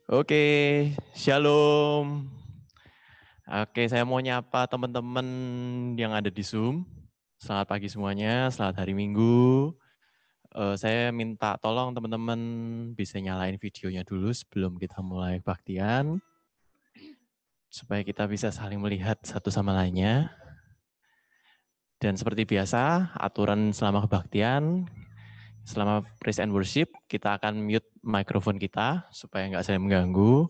Oke, shalom. Oke, saya mau nyapa teman-teman yang ada di Zoom. Selamat pagi semuanya, selamat hari Minggu. Saya minta tolong teman-teman bisa nyalain videonya dulu sebelum kita mulai kebaktian. Supaya kita bisa saling melihat satu sama lainnya. Dan seperti biasa, aturan selama kebaktian, selama praise and worship, kita akan mute mikrofon kita supaya nggak saling mengganggu.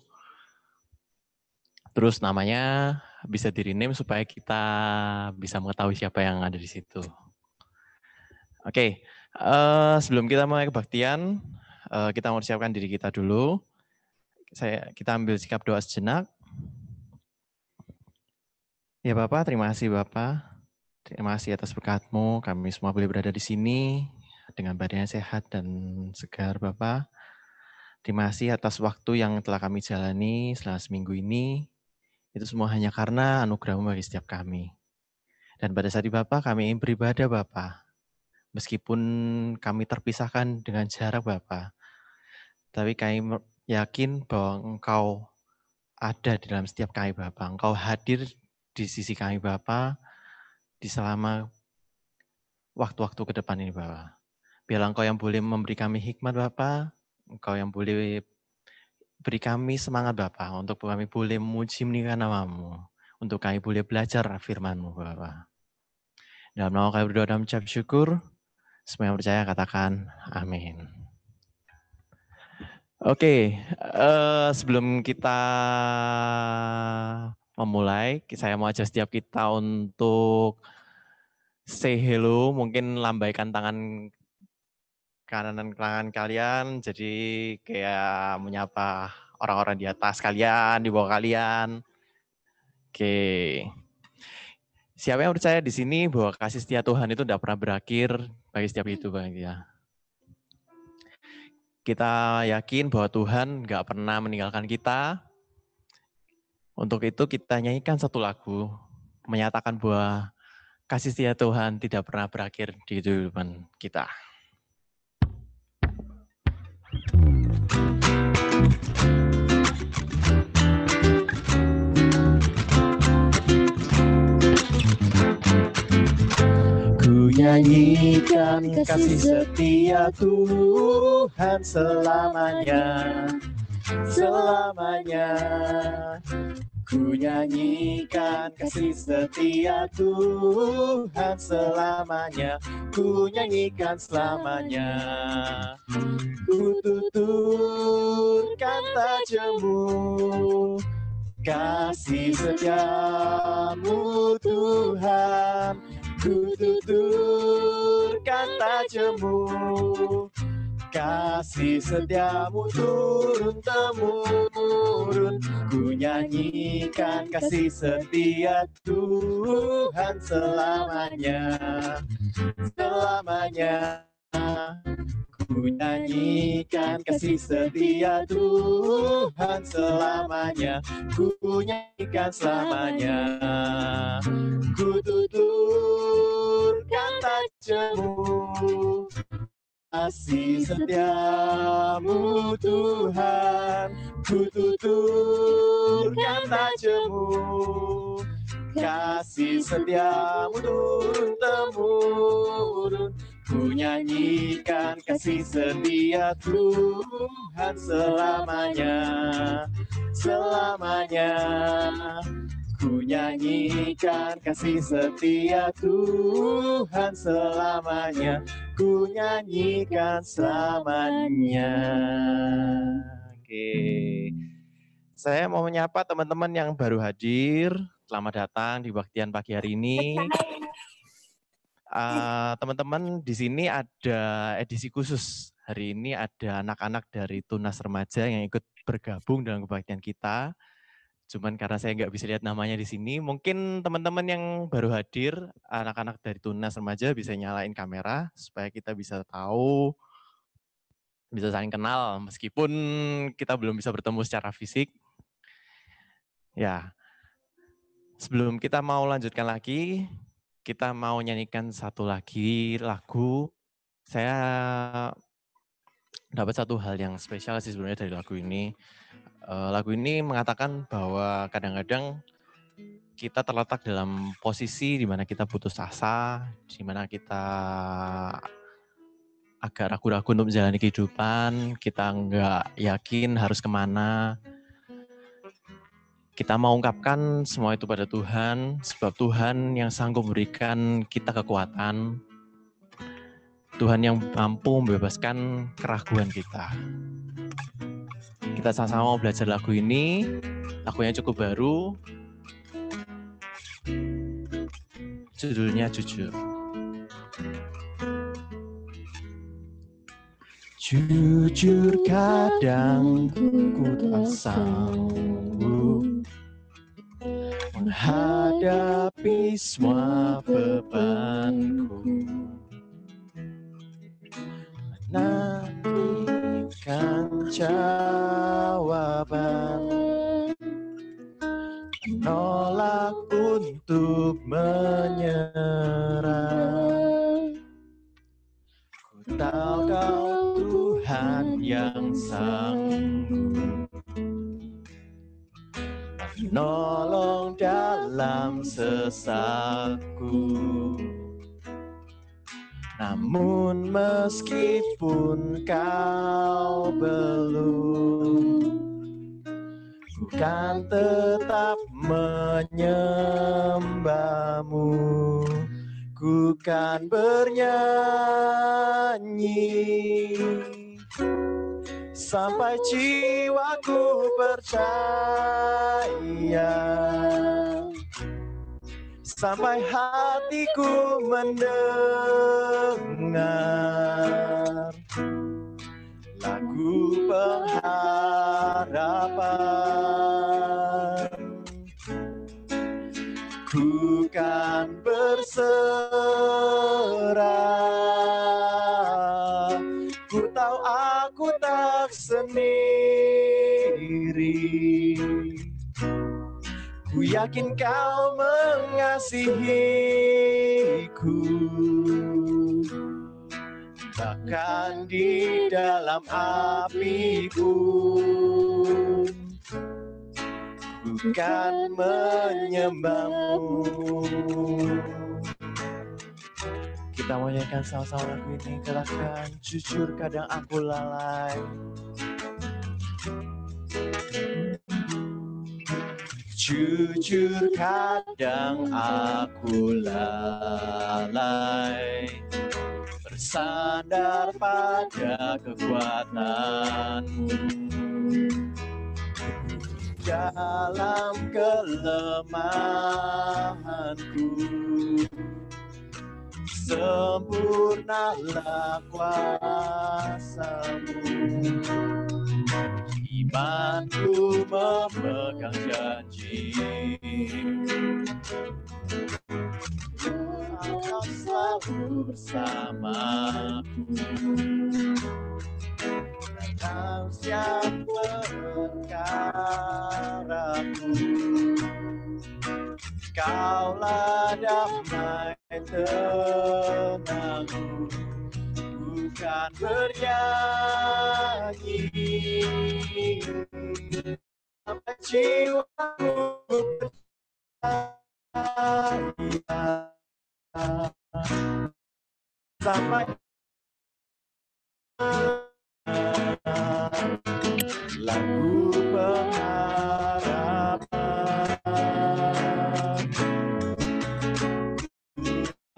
Terus namanya bisa di-rename supaya kita bisa mengetahui siapa yang ada di situ. Oke, sebelum kita mulai kebaktian, kita mau siapkan diri kita dulu. Kita ambil sikap doa sejenak. Ya Bapak, terima kasih Bapak. Terima kasih atas berkat-Mu, kami semua boleh berada di sini dengan badan yang sehat dan segar Bapak. Terima kasih atas waktu yang telah kami jalani selama seminggu ini. Itu semua hanya karena anugerah-Mu bagi setiap kami. Dan pada saat ini Bapak, kami ingin beribadah Bapak. Meskipun kami terpisahkan dengan jarak Bapak. Tapi kami yakin bahwa Engkau ada di dalam setiap kami Bapak. Engkau hadir di sisi kami Bapak, di selama waktu-waktu ke depan ini Bapak. Biarlah Engkau yang boleh memberi kami hikmat Bapak, Engkau yang boleh beri kami semangat Bapak, untuk kami boleh memuji meninggikan nama-Mu, untuk kami boleh belajar firman-Mu Bapak. Dalam nama kami berdoa dan mengucap syukur, semua yang percaya katakan amin. Oke, sebelum kita memulai, saya mau ajak setiap kita untuk say hello, mungkin lambaikan tangan kanan dan tangan kalian, jadi kayak menyapa orang-orang di atas kalian, di bawah kalian. Oke. Siapa yang percaya di sini bahwa kasih setia Tuhan itu tidak pernah berakhir bagi setiap itu, Bang ya. Kita yakin bahwa Tuhan nggak pernah meninggalkan kita. Untuk itu kita nyanyikan satu lagu, menyatakan bahwa kasih setia Tuhan tidak pernah berakhir di kehidupan kita. Ku nyanyikan kasih setia Tuhan selamanya, selamanya. Ku nyanyikan kasih setia Tuhan selamanya, ku nyanyikan selamanya. Ku tuturkan tajammu, kasih setiamu Tuhan. Ku tuturkan tajammu, kasih setiamu turun-temurun. Ku nyanyikan kasih setia Tuhan selamanya, selamanya. Ku nyanyikan kasih setia Tuhan selamanya, ku nyanyikan selamanya. Ku tuturkan tajammu, kasih setiamu Tuhan. Ku tuturkan tajammu, kasih setiamu turun-temurun. Ku nyanyikan kasih setia Tuhan selamanya, selamanya. Ku nyanyikan kasih setia Tuhan selamanya, ku nyanyikan selamanya. Oke, saya mau menyapa teman-teman yang baru hadir. Selamat datang di Baktian pagi hari ini. Teman-teman, di sini ada edisi khusus. Hari ini ada anak-anak dari Tunas Remaja yang ikut bergabung dalam kebaktian kita. Cuman karena saya nggak bisa lihat namanya di sini, mungkin teman-teman yang baru hadir, anak-anak dari Tunas Remaja bisa nyalain kamera supaya kita bisa tahu, bisa saling kenal meskipun kita belum bisa bertemu secara fisik. Ya, sebelum kita mau lanjutkan lagi, kita mau nyanyikan satu lagi lagu. Saya dapat satu hal yang spesial sih sebenarnya dari lagu ini. Lagu ini mengatakan bahwa kadang-kadang kita terletak dalam posisi di mana kita putus asa, di mana kita agak ragu-ragu untuk menjalani kehidupan, kita nggak yakin harus kemana. Kita mau ungkapkan semua itu pada Tuhan, sebab Tuhan yang sanggup memberikan kita kekuatan, Tuhan yang mampu membebaskan keraguan kita. Kita sama-sama mau belajar lagu ini, lagunya cukup baru, judulnya Jujur. Jujur kadang ku tak sanggup menghadapi semua bebanku, menantikan jawaban, menolak untuk menyerah. Ku tahu Kau Tuhan yang sanggup menolong dalam sesatku. Namun meskipun Kau belum, ku kan tetap menyembah-Mu. Ku kan bernyanyi sampai jiwaku percaya, sampai hatiku mendengar lagu pengharapan. Ku kan berserah, ku tahu aku tak sendiri. Ku yakin Kau mengasihiku, bahkan di dalam api pun ku kan menyembah-Mu. Kita mau nyanyikan sama-sama lagu ini. Katakan, jujur kadang aku lalai, jujur kadang aku lalai, bersandar pada kekuatan-Mu. Dalam kelemahanku, sempurnalah kuasa-Mu. Imanku memegang janji, Kau selalu bersamaku. Dalam setiap perkaraku, Kaulah damai tenangku. Bukan bernyanyi sampai jiwaku percaya, sampai lagu pengharapan.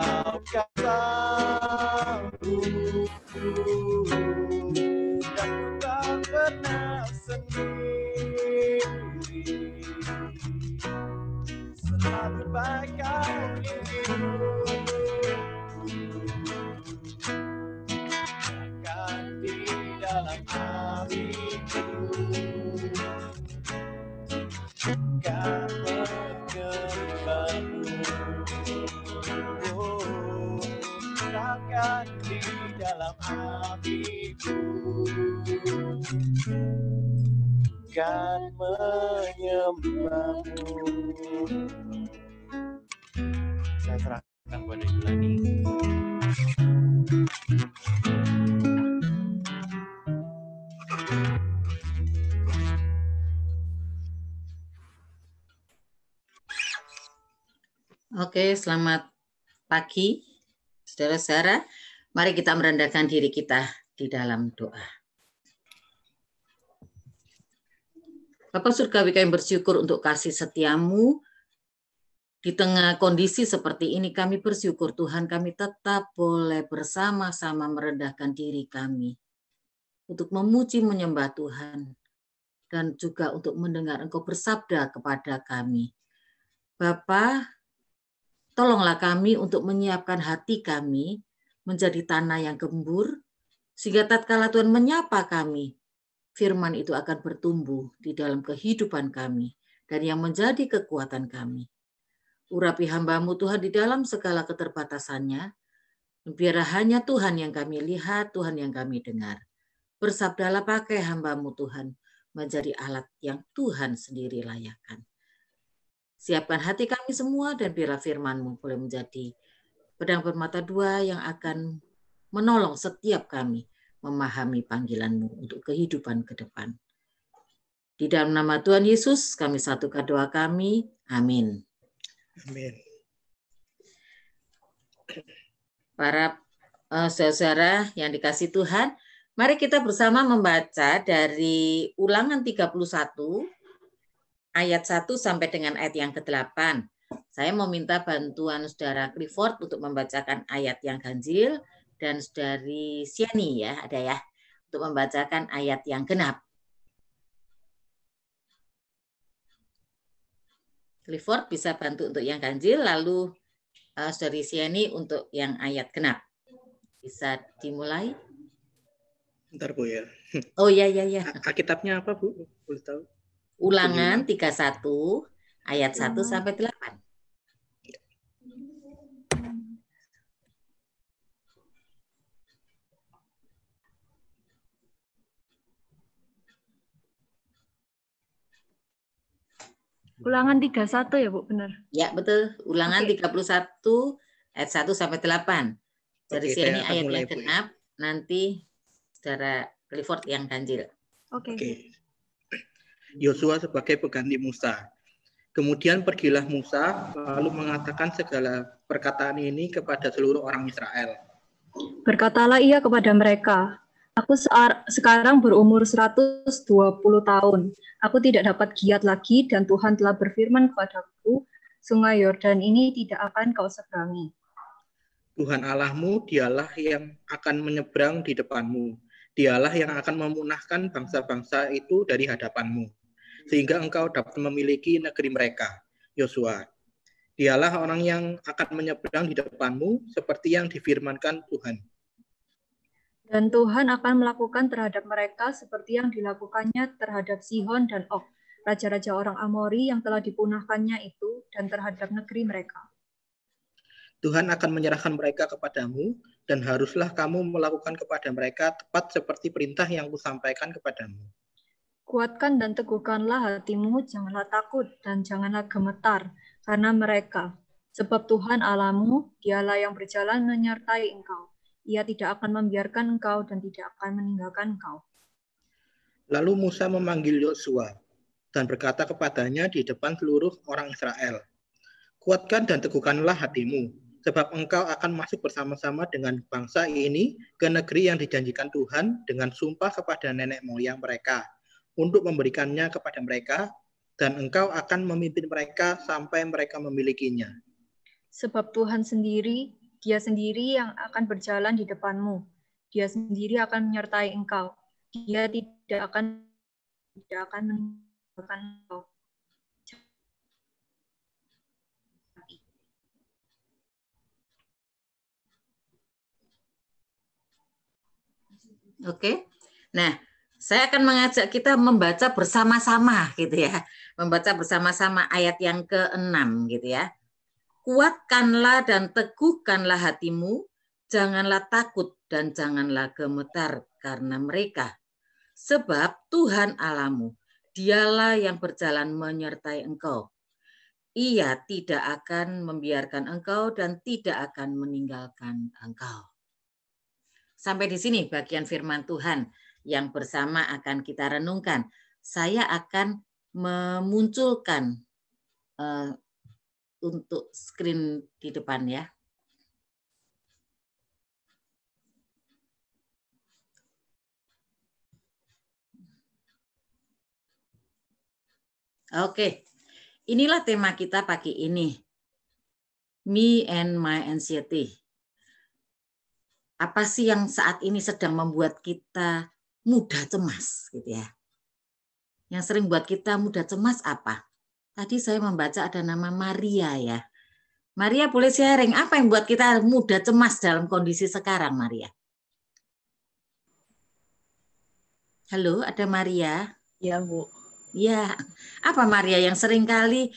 Kau sanggup dan ku tak pernah sendiri. Selalu baik Kau bahkan di dalam hatiku, kan menyembah-Mu. Bahkan di dalam hatiku, kan menyembah-Mu. Saya serahkan pada Ibu Lani. Oke, selamat pagi, saudara-saudara. Mari kita merendahkan diri kita di dalam doa. Bapa Surgawi, kami bersyukur untuk kasih setiamu. Di tengah kondisi seperti ini, kami bersyukur Tuhan, kami tetap boleh bersama-sama merendahkan diri kami untuk memuji menyembah Tuhan dan juga untuk mendengar Engkau bersabda kepada kami. Bapa, tolonglah kami untuk menyiapkan hati kami menjadi tanah yang gembur, sehingga tatkala Tuhan menyapa kami, firman itu akan bertumbuh di dalam kehidupan kami dan yang menjadi kekuatan kami. Urapi hamba-Mu Tuhan di dalam segala keterbatasannya, biar hanya Tuhan yang kami lihat, Tuhan yang kami dengar. Bersabdalah pakai hamba-Mu Tuhan menjadi alat yang Tuhan sendiri layakan. Siapkan hati kami semua dan biarlah firman-Mu boleh menjadi pedang bermata dua yang akan menolong setiap kami memahami panggilan-Mu untuk kehidupan ke depan. Di dalam nama Tuhan Yesus kami satukan doa kami. Amin. Amin. Para saudara yang dikasih Tuhan, mari kita bersama membaca dari Ulangan 31 ayat 1 sampai dengan ayat yang ke-8. Saya mau minta bantuan Saudara Clifford untuk membacakan ayat yang ganjil dan Saudari Siani ya, ada ya, untuk membacakan ayat yang genap. Clifford bisa bantu untuk yang ganjil, lalu Saudari Siani untuk yang ayat genap. Bisa dimulai? Bentar Bu ya. Oh ya. Alkitabnya apa Bu? Boleh tahu? Ulangan 31 ayat 1 sampai 8. Ulangan 31 ya Bu, benar? Ya betul, Ulangan 31 ayat 1 sampai 8. Dari sini ayat yang genap, nanti Saudara Clifford yang ganjil. Oke. Yosua sebagai pengganti Musa. Kemudian pergilah Musa lalu mengatakan segala perkataan ini kepada seluruh orang Israel. Berkatalah ia kepada mereka, aku sekarang berumur 120 tahun. Aku tidak dapat giat lagi dan Tuhan telah berfirman kepadaku, Sungai Yordan ini tidak akan kau seberangi. Tuhan Allahmu dialah yang akan menyeberang di depanmu. Dialah yang akan memunahkan bangsa-bangsa itu dari hadapanmu, sehingga engkau dapat memiliki negeri mereka. Yosua, dialah orang yang akan menyeberang di depanmu seperti yang difirmankan Tuhan. Dan Tuhan akan melakukan terhadap mereka seperti yang dilakukannya terhadap Sihon dan Og, raja-raja orang Amori yang telah dipunahkannya itu, dan terhadap negeri mereka. Tuhan akan menyerahkan mereka kepadamu, dan haruslah kamu melakukan kepada mereka tepat seperti perintah yang kusampaikan kepadamu. Kuatkan dan teguhkanlah hatimu, janganlah takut dan janganlah gemetar karena mereka. Sebab Tuhan Allahmu, dialah yang berjalan menyertai engkau. Ia tidak akan membiarkan engkau dan tidak akan meninggalkan engkau. Lalu Musa memanggil Yosua dan berkata kepadanya di depan seluruh orang Israel, kuatkan dan teguhkanlah hatimu, sebab engkau akan masuk bersama-sama dengan bangsa ini ke negeri yang dijanjikan Tuhan dengan sumpah kepada nenek moyang mereka, untuk memberikannya kepada mereka, dan engkau akan memimpin mereka sampai mereka memilikinya. Sebab Tuhan sendiri, Dia sendiri yang akan berjalan di depanmu. Dia sendiri akan menyertai engkau. Dia tidak akan meninggalkan engkau. Oke. Nah, saya akan mengajak kita membaca bersama-sama gitu ya. Membaca bersama-sama ayat yang ke-6 gitu ya. Kuatkanlah dan teguhkanlah hatimu, janganlah takut dan janganlah gemetar karena mereka. Sebab Tuhan Allahmu, dialah yang berjalan menyertai engkau. Ia tidak akan membiarkan engkau dan tidak akan meninggalkan engkau. Sampai di sini bagian firman Tuhan yang bersama akan kita renungkan. Saya akan memunculkan untuk screen di depan ya. Oke, inilah tema kita pagi ini. Me and my anxiety. Apa sih yang saat ini sedang membuat kita mudah cemas gitu ya? Yang sering buat kita mudah cemas apa? Tadi saya membaca ada nama Maria ya. Maria boleh sharing apa yang buat kita mudah cemas dalam kondisi sekarang, Maria? Halo, ada Maria? Ya, Bu. Ya, apa Maria yang sering kali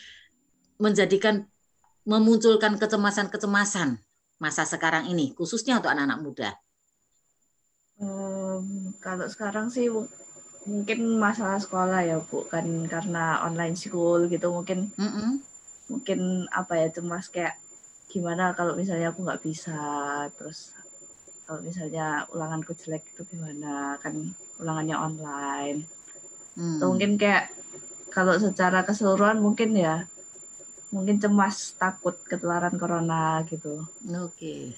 memunculkan kecemasan-kecemasan masa sekarang ini, khususnya untuk anak-anak muda? Kalau sekarang sih mungkin masalah sekolah ya, Bu, kan karena online school gitu mungkin mungkin apa ya, cemas kayak gimana kalau misalnya aku nggak bisa, terus kalau misalnya ulanganku jelek itu gimana, kan ulangannya online. Atau mungkin kayak kalau secara keseluruhan mungkin cemas takut ketularan corona gitu. Oke.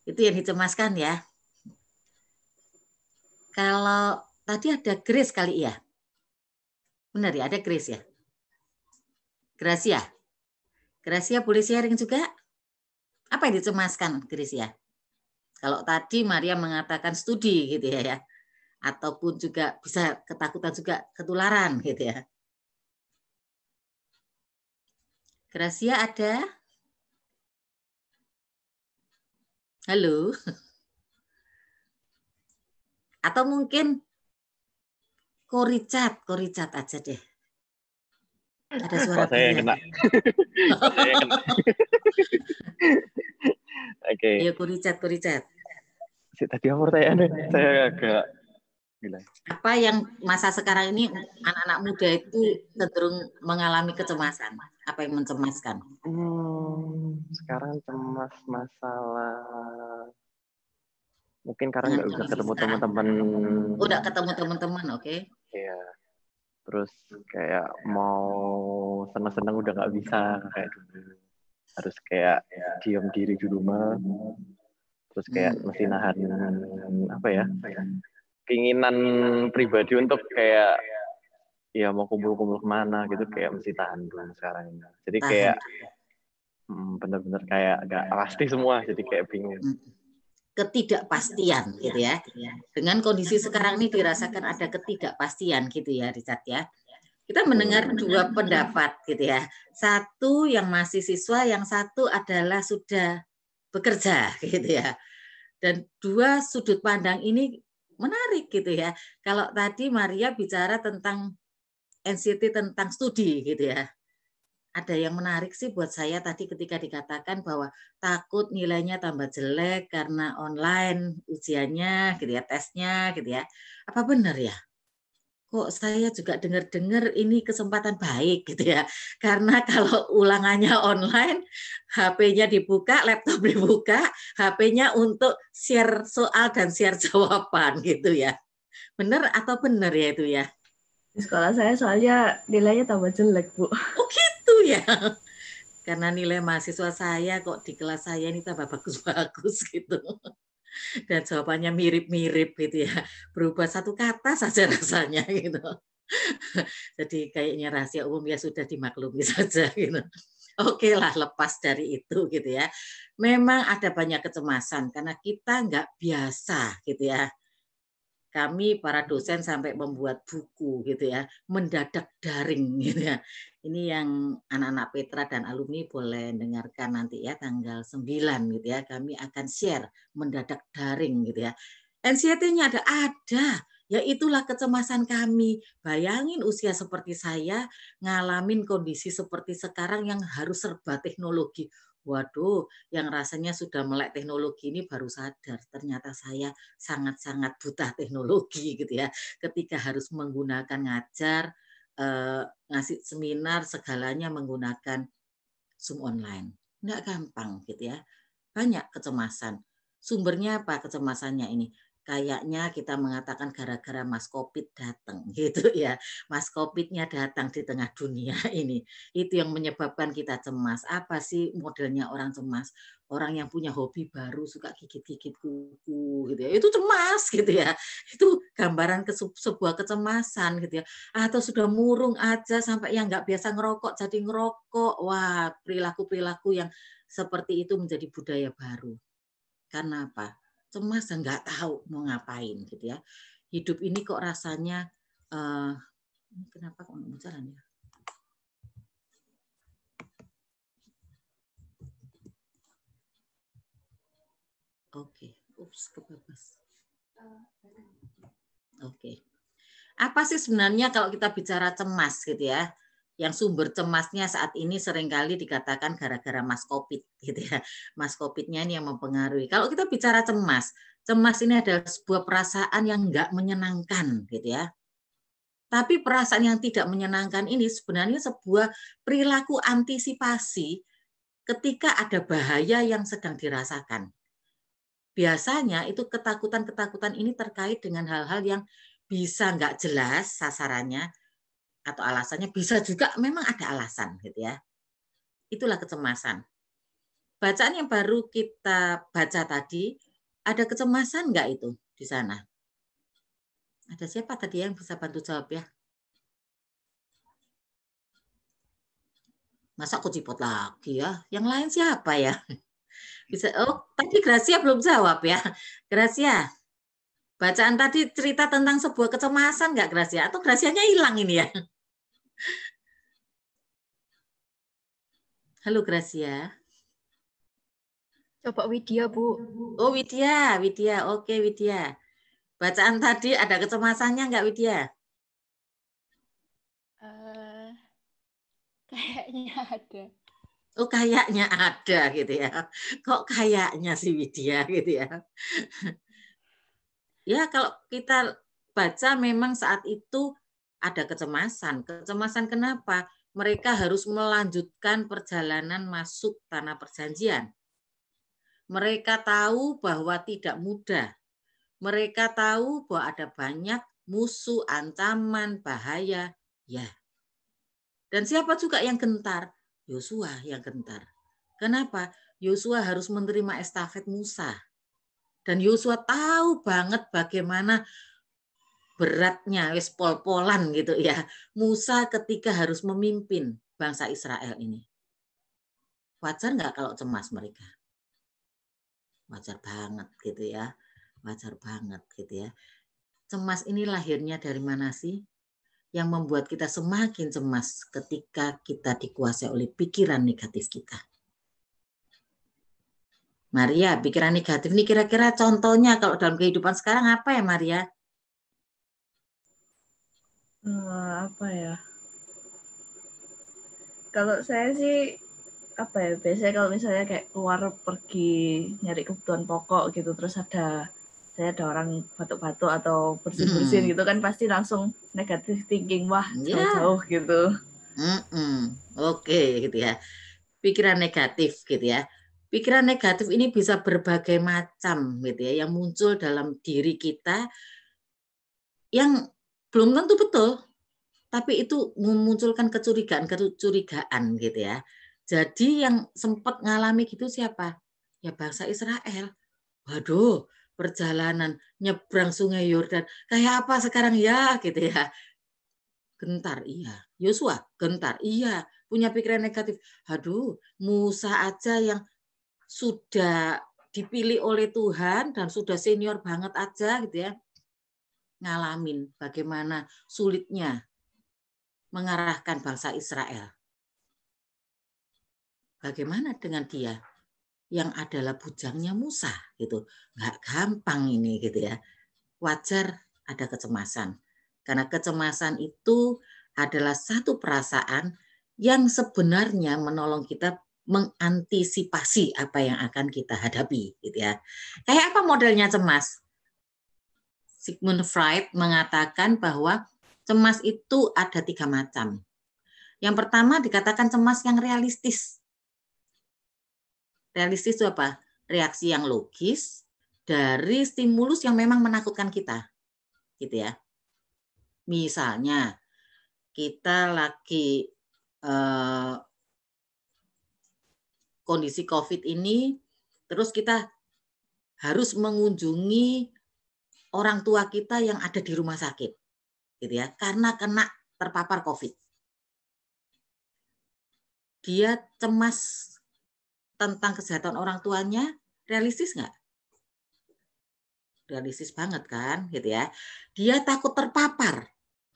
Itu yang dicemaskan ya. Kalau tadi ada Grace kali ya? Benar ya, ada Grace ya? Gracia. Gracia boleh sharing juga? Apa yang dicemaskan Gracia? Kalau tadi Maria mengatakan studi gitu ya. Ataupun juga bisa ketakutan juga ketularan gitu ya. Gracia ada? Halo? Atau mungkin Koricat aja deh. Ada suara saya yang kena. Saya yang kena. Oke. Ayo Koricat. Tadi apa pertanyaannya? Saya agak bilang. Apa yang masa sekarang ini anak-anak muda itu cenderung mengalami kecemasan? Apa yang mencemaskan? Sekarang cemas masalah mungkin karena nggak bisa ketemu teman-teman. Udah ketemu teman-teman, oke? Iya. Terus kayak mau senang-senang udah nggak bisa kayak dulu. Harus kayak diam diri di rumah. Terus kayak mesti nahan apa ya? Keinginan pribadi untuk kayak ya mau kumpul-kumpul kemana gitu kayak mesti tahan dulu sekarang ini. Jadi kayak benar-benar kayak agak pasti semua, jadi kayak bingung. Ketidakpastian gitu ya. Dengan kondisi sekarang ini dirasakan ada ketidakpastian gitu ya, Richard ya. Kita mendengar dua pendapat gitu ya. Satu yang masih siswa, yang satu adalah sudah bekerja gitu ya. Dan dua sudut pandang ini menarik gitu ya. Kalau tadi Maria bicara tentang anxiety, tentang studi gitu ya. Ada yang menarik sih buat saya tadi ketika dikatakan bahwa takut nilainya tambah jelek karena online ujiannya gitu ya, tesnya gitu ya. Apa benar ya? Kok saya juga dengar-dengar ini kesempatan baik gitu ya. Karena kalau ulangannya online, HP-nya dibuka, laptop dibuka, HP-nya untuk share soal dan share jawaban gitu ya. Benar atau benar ya itu ya? Di sekolah saya soalnya nilainya tambah jelek, Bu. Oh gitu ya. Karena nilai mahasiswa saya kok di kelas saya ini tambah bagus-bagus gitu. Dan jawabannya mirip-mirip gitu ya. Berubah satu kata saja rasanya gitu. Jadi kayaknya rahasia umum ya sudah dimaklumi saja gitu. Oke lah, lepas dari itu gitu ya. Memang ada banyak kecemasan karena kita nggak biasa gitu ya. Kami para dosen sampai membuat buku gitu ya, mendadak daring gitu ya. Ini yang anak-anak Petra dan alumni boleh dengarkan nanti ya tanggal 9 gitu ya. Kami akan share mendadak daring gitu ya. NCT-nya ada. Ya itulah kecemasan kami. Bayangin usia seperti saya ngalamin kondisi seperti sekarang yang harus serba teknologi. Waduh, yang rasanya sudah melek teknologi ini baru sadar ternyata saya sangat-sangat buta teknologi gitu ya. Ketika harus menggunakan ngajar, ngasih seminar segalanya menggunakan Zoom online. Nggak gampang gitu ya. Banyak kecemasan. Sumbernya apa kecemasannya ini? kayaknya kita mengatakan gara-gara Mas Covid datang gitu ya. Mas Covidnya datang di tengah dunia ini. Itu yang menyebabkan kita cemas. Apa sih modelnya orang cemas? Orang yang punya hobi baru suka gigit-gigit kuku gitu ya. Itu cemas gitu ya. Itu gambaran sebuah kecemasan gitu ya. Atau sudah murung aja sampai yang nggak biasa ngerokok jadi ngerokok. Wah, perilaku-perilaku yang seperti itu menjadi budaya baru. Karena apa? Cemas dan nggak tahu mau ngapain gitu ya. Hidup ini kok rasanya kenapa kok nggak jalan ya? Oke, kebabas. Oke. Apa sih sebenarnya kalau kita bicara cemas gitu ya? Yang sumber cemasnya saat ini seringkali dikatakan gara-gara Mas Covid gitu ya. Mas Covid-nya ini yang mempengaruhi. Kalau kita bicara cemas ini adalah sebuah perasaan yang enggak menyenangkan gitu ya. Tapi perasaan yang tidak menyenangkan ini sebenarnya sebuah perilaku antisipasi ketika ada bahaya yang sedang dirasakan. Biasanya itu ketakutan-ketakutan ini terkait dengan hal-hal yang bisa enggak jelas sasarannya, atau alasannya, bisa juga memang ada alasan gitu ya. Itulah kecemasan. Bacaan yang baru kita baca tadi, ada kecemasan enggak itu di sana? Ada siapa tadi yang bisa bantu jawab ya? Masa aku cipot lagi ya? Yang lain siapa ya? Bisa. Oh, tadi Gracia belum jawab ya. Gracia, bacaan tadi cerita tentang sebuah kecemasan enggak Gracia? Atau Gracianya hilang ini ya? Halo Gracia. Coba Widya, Bu. Oh Widya. Oke Widya. Bacaan tadi ada kecemasannya enggak Widya? Kayaknya ada. Oh kayaknya ada gitu ya. Kok kayaknya sih Widya gitu ya. Ya kalau kita baca memang saat itu ada kecemasan. Kecemasan kenapa? Mereka harus melanjutkan perjalanan masuk tanah perjanjian. Mereka tahu bahwa tidak mudah. Mereka tahu bahwa ada banyak musuh, ancaman, bahaya. Ya. Dan siapa juga yang gentar? Yosua yang gentar. Kenapa? Yosua harus menerima estafet Musa. Dan Yosua tahu banget bagaimana beratnya, wis pol-polan gitu ya. Musa ketika harus memimpin bangsa Israel ini. Wajar nggak kalau cemas mereka? Wajar banget gitu ya. Wajar banget gitu ya. Cemas ini lahirnya dari mana sih? Yang membuat kita semakin cemas ketika kita dikuasai oleh pikiran negatif kita. Maria, pikiran negatif ini kira-kira contohnya kalau dalam kehidupan sekarang apa ya Maria? Apa ya? Kalau saya sih apa ya? Biasanya kalau misalnya kayak keluar pergi nyari kebutuhan pokok gitu, terus ada orang batuk-batuk atau bersin-bersin gitu kan pasti langsung negatif thinking, wah jauh-jauh gitu. Oke gitu ya. Pikiran negatif gitu ya. Pikiran negatif ini bisa berbagai macam gitu ya, yang muncul dalam diri kita yang belum tentu betul, tapi itu memunculkan kecurigaan gitu ya. Jadi yang sempat ngalami gitu siapa? Ya bangsa Israel. Waduh, perjalanan nyebrang Sungai Yordan. Kayak apa sekarang ya gitu ya. Gentar, iya. Yosua, gentar, iya. Punya pikiran negatif. Aduh, Musa aja yang sudah dipilih oleh Tuhan dan sudah senior banget aja gitu ya. Ngalamin bagaimana sulitnya mengarahkan bangsa Israel. Bagaimana dengan dia yang adalah bujangnya Musa gitu. Nggak gampang ini gitu ya. Wajar ada kecemasan. Karena kecemasan itu adalah satu perasaan yang sebenarnya menolong kita mengantisipasi apa yang akan kita hadapi gitu ya. Kayak apa modelnya cemas? Sigmund Freud mengatakan bahwa cemas itu ada 3 macam. Yang pertama dikatakan cemas yang realistis. Realistis itu apa? Reaksi yang logis, dari stimulus yang memang menakutkan kita, gitu ya. Misalnya kita lagi kondisi COVID ini, terus kita harus mengunjungi orang tua kita yang ada di rumah sakit, gitu ya, karena kena terpapar COVID. Dia cemas tentang kesehatan orang tuanya, realistis nggak? Realistis banget kan, gitu ya. Dia takut terpapar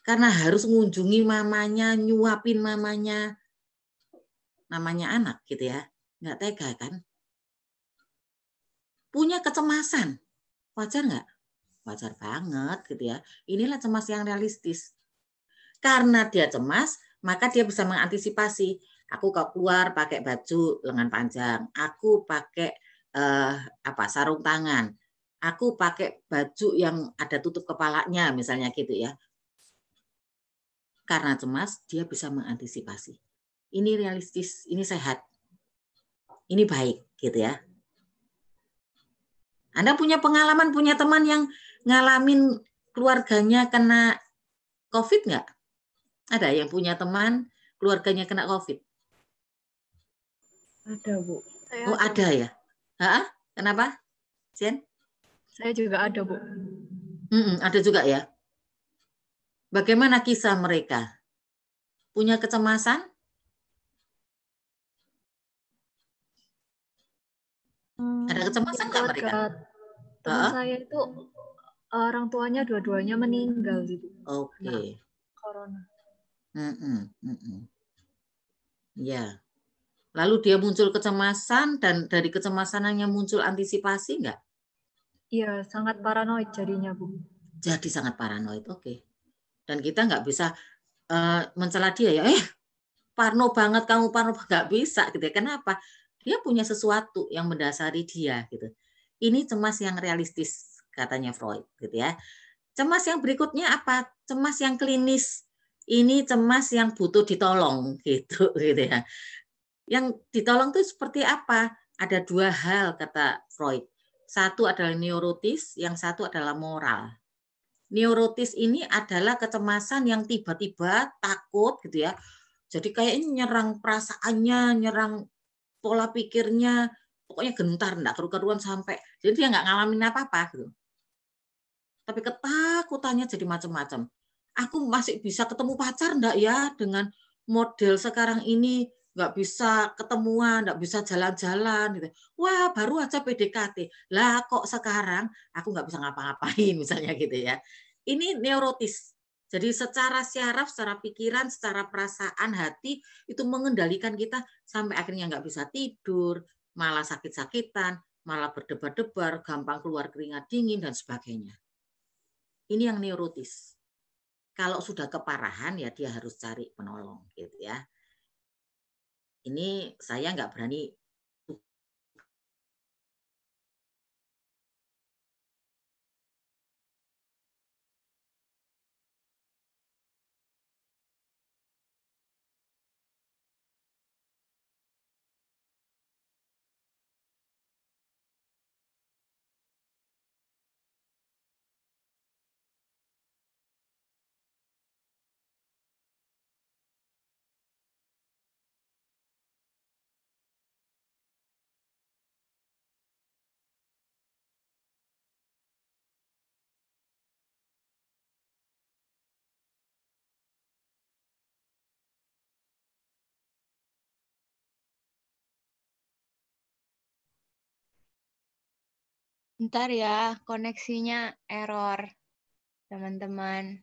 karena harus mengunjungi mamanya, nyuapin mamanya, namanya anak, gitu ya. Nggak tega kan? Punya kecemasan, wajar nggak? Wajar banget, gitu ya. Inilah cemas yang realistis. Karena dia cemas, maka dia bisa mengantisipasi. Aku kalau keluar pakai baju lengan panjang, aku pakai sarung tangan, aku pakai baju yang ada tutup kepalanya, misalnya gitu ya. Karena cemas, dia bisa mengantisipasi. Ini realistis, ini sehat, ini baik, gitu ya. Anda punya pengalaman, punya teman yang ngalamin keluarganya kena COVID nggak? Ada yang punya teman keluarganya kena COVID? Ada, Bu. Oh, ada ya? Hah? Kenapa, Jen? Saya juga ada, Bu. Ada juga ya? Bagaimana kisah mereka? Punya kecemasan? Ada kecemasan nggak mereka? Teman saya itu orang tuanya dua-duanya meninggal gitu. Oke. Corona. Ya. Lalu dia muncul kecemasan, dan dari kecemasannya muncul antisipasi nggak? Iya, sangat paranoid jadinya, Bu. Jadi sangat paranoid, oke. Dan kita nggak bisa mencela dia ya, parno banget kamu, parno, nggak bisa gitu ya. Kenapa? Dia punya sesuatu yang mendasari dia gitu. Ini cemas yang realistis katanya Freud gitu ya. Cemas yang berikutnya apa? Cemas yang klinis. Ini cemas yang butuh ditolong gitu ya. Yang ditolong itu seperti apa? Ada dua hal kata Freud. Satu adalah neurotis, yang satu adalah moral. Neurotis ini adalah kecemasan yang tiba-tiba takut gitu ya. Jadi kayaknya nyerang perasaannya, nyerang pola pikirnya, pokoknya gentar, enggak keru-keruan sampai. Jadi dia nggak ngalamin apa-apa gitu. Tapi ketakutannya jadi macam-macam. Aku masih bisa ketemu pacar enggak ya dengan model sekarang ini? Nggak bisa ketemuan, nggak bisa jalan-jalan gitu. Wah, baru aja PDKT. Lah kok sekarang aku nggak bisa ngapa-ngapain misalnya gitu ya. Ini neurotis. Jadi secara syaraf, secara pikiran, secara perasaan, hati itu mengendalikan kita sampai akhirnya nggak bisa tidur, malah sakit-sakitan, malah berdebar-debar, gampang keluar keringat dingin dan sebagainya. Ini yang neurotis. Kalau sudah keparahan ya dia harus cari penolong gitu ya. Ini saya nggak berani. Bentar ya, koneksinya error, teman-teman.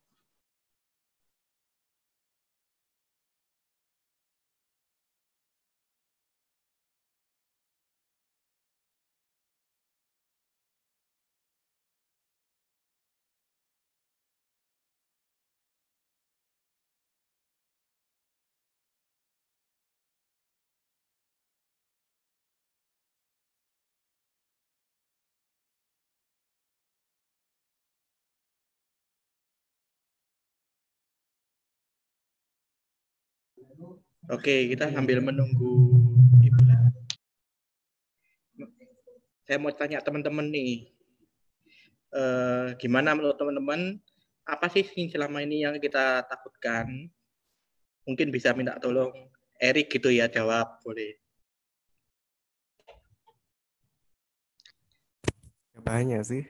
Oke, kita sambil menunggu Ibu. Saya mau tanya teman-teman nih, Gimana menurut teman-teman? Apa sih yang selama ini yang kita takutkan? Mungkin bisa minta tolong Erik gitu ya, jawab boleh. Banyak sih.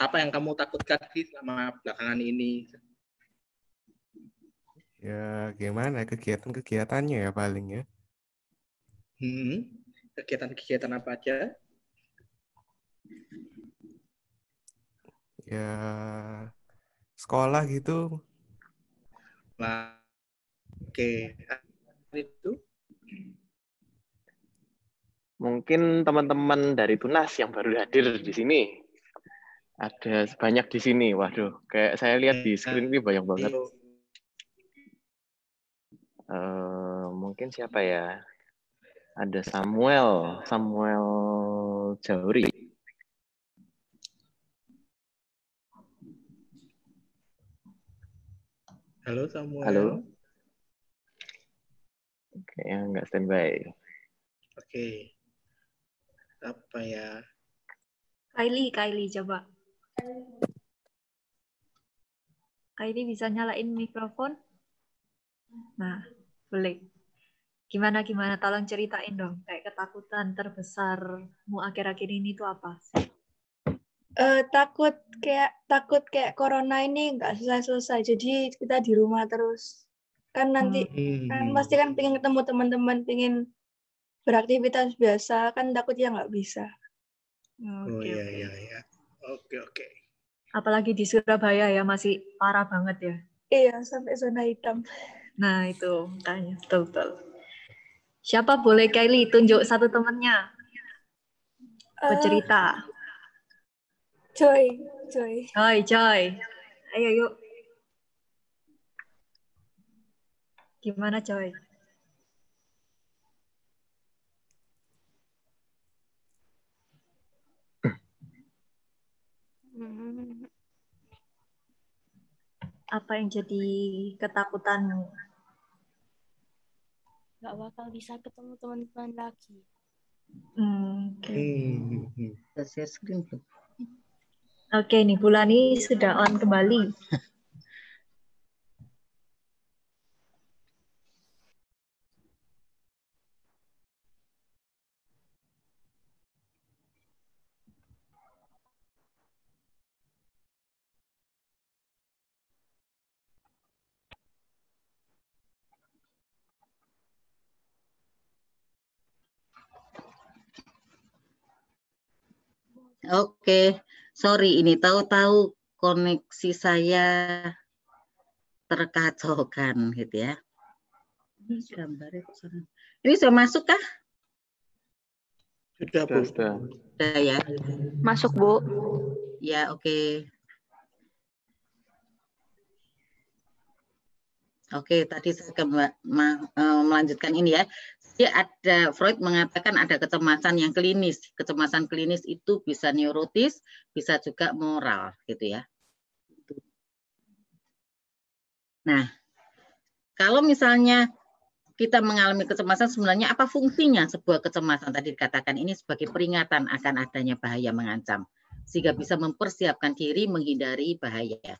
Apa yang kamu takutkan sih selama belakangan ini? Ya gimana kegiatan-kegiatannya ya paling ya. Kegiatan-kegiatan apa aja? Ya sekolah gitu. Nah, oke. Itu Mungkin teman-teman dari Tunas yang baru hadir di sini. Ada sebanyak di sini. Waduh, kayak saya lihat di screen ini banyak banget. Mungkin siapa ya? Ada Samuel Jauri. Halo Samuel. Halo. Kayaknya nggak standby. Oke. Apa ya? Kylie coba. Kylie bisa nyalain mikrofon? Nah, boleh. Gimana? Tolong ceritain dong. Kayak ketakutan terbesarmu akhir-akhir ini tuh apa? Takut kayak corona ini nggak selesai-selesai. Jadi kita di rumah terus. Kan nanti kan pasti kan pengen ketemu teman-teman, pengen beraktivitas biasa, kan takutnya nggak bisa. Iya. Oke. Apalagi di Surabaya ya, masih parah banget ya. Iya, sampai zona hitam. Nah, itu makanya betul. Siapa boleh Kylie tunjuk satu temannya? Bercerita. Joy. Ayo yuk. Gimana Joy? Apa yang jadi ketakutanmu? Gak bakal bisa ketemu teman-teman lagi. Share screen belum? Oke, nih Bulani sudah on kembali. Oke, sorry ini tahu-tahu koneksi saya terkacaukan gitu ya. Ini gambarnya kok sana. Ini sudah masuk kah? Sudah, Bu. Sudah ya. Masuk, Bu. Ya, oke. Oke, tadi saya melanjutkan ini ya. Jadi ada Freud mengatakan ada kecemasan yang klinis. Kecemasan klinis itu bisa neurotis, bisa juga moral, gitu ya. Nah, kalau misalnya kita mengalami kecemasan, sebenarnya apa fungsinya sebuah kecemasan? Tadi dikatakan ini sebagai peringatan akan adanya bahaya mengancam, sehingga bisa mempersiapkan diri menghindari bahaya.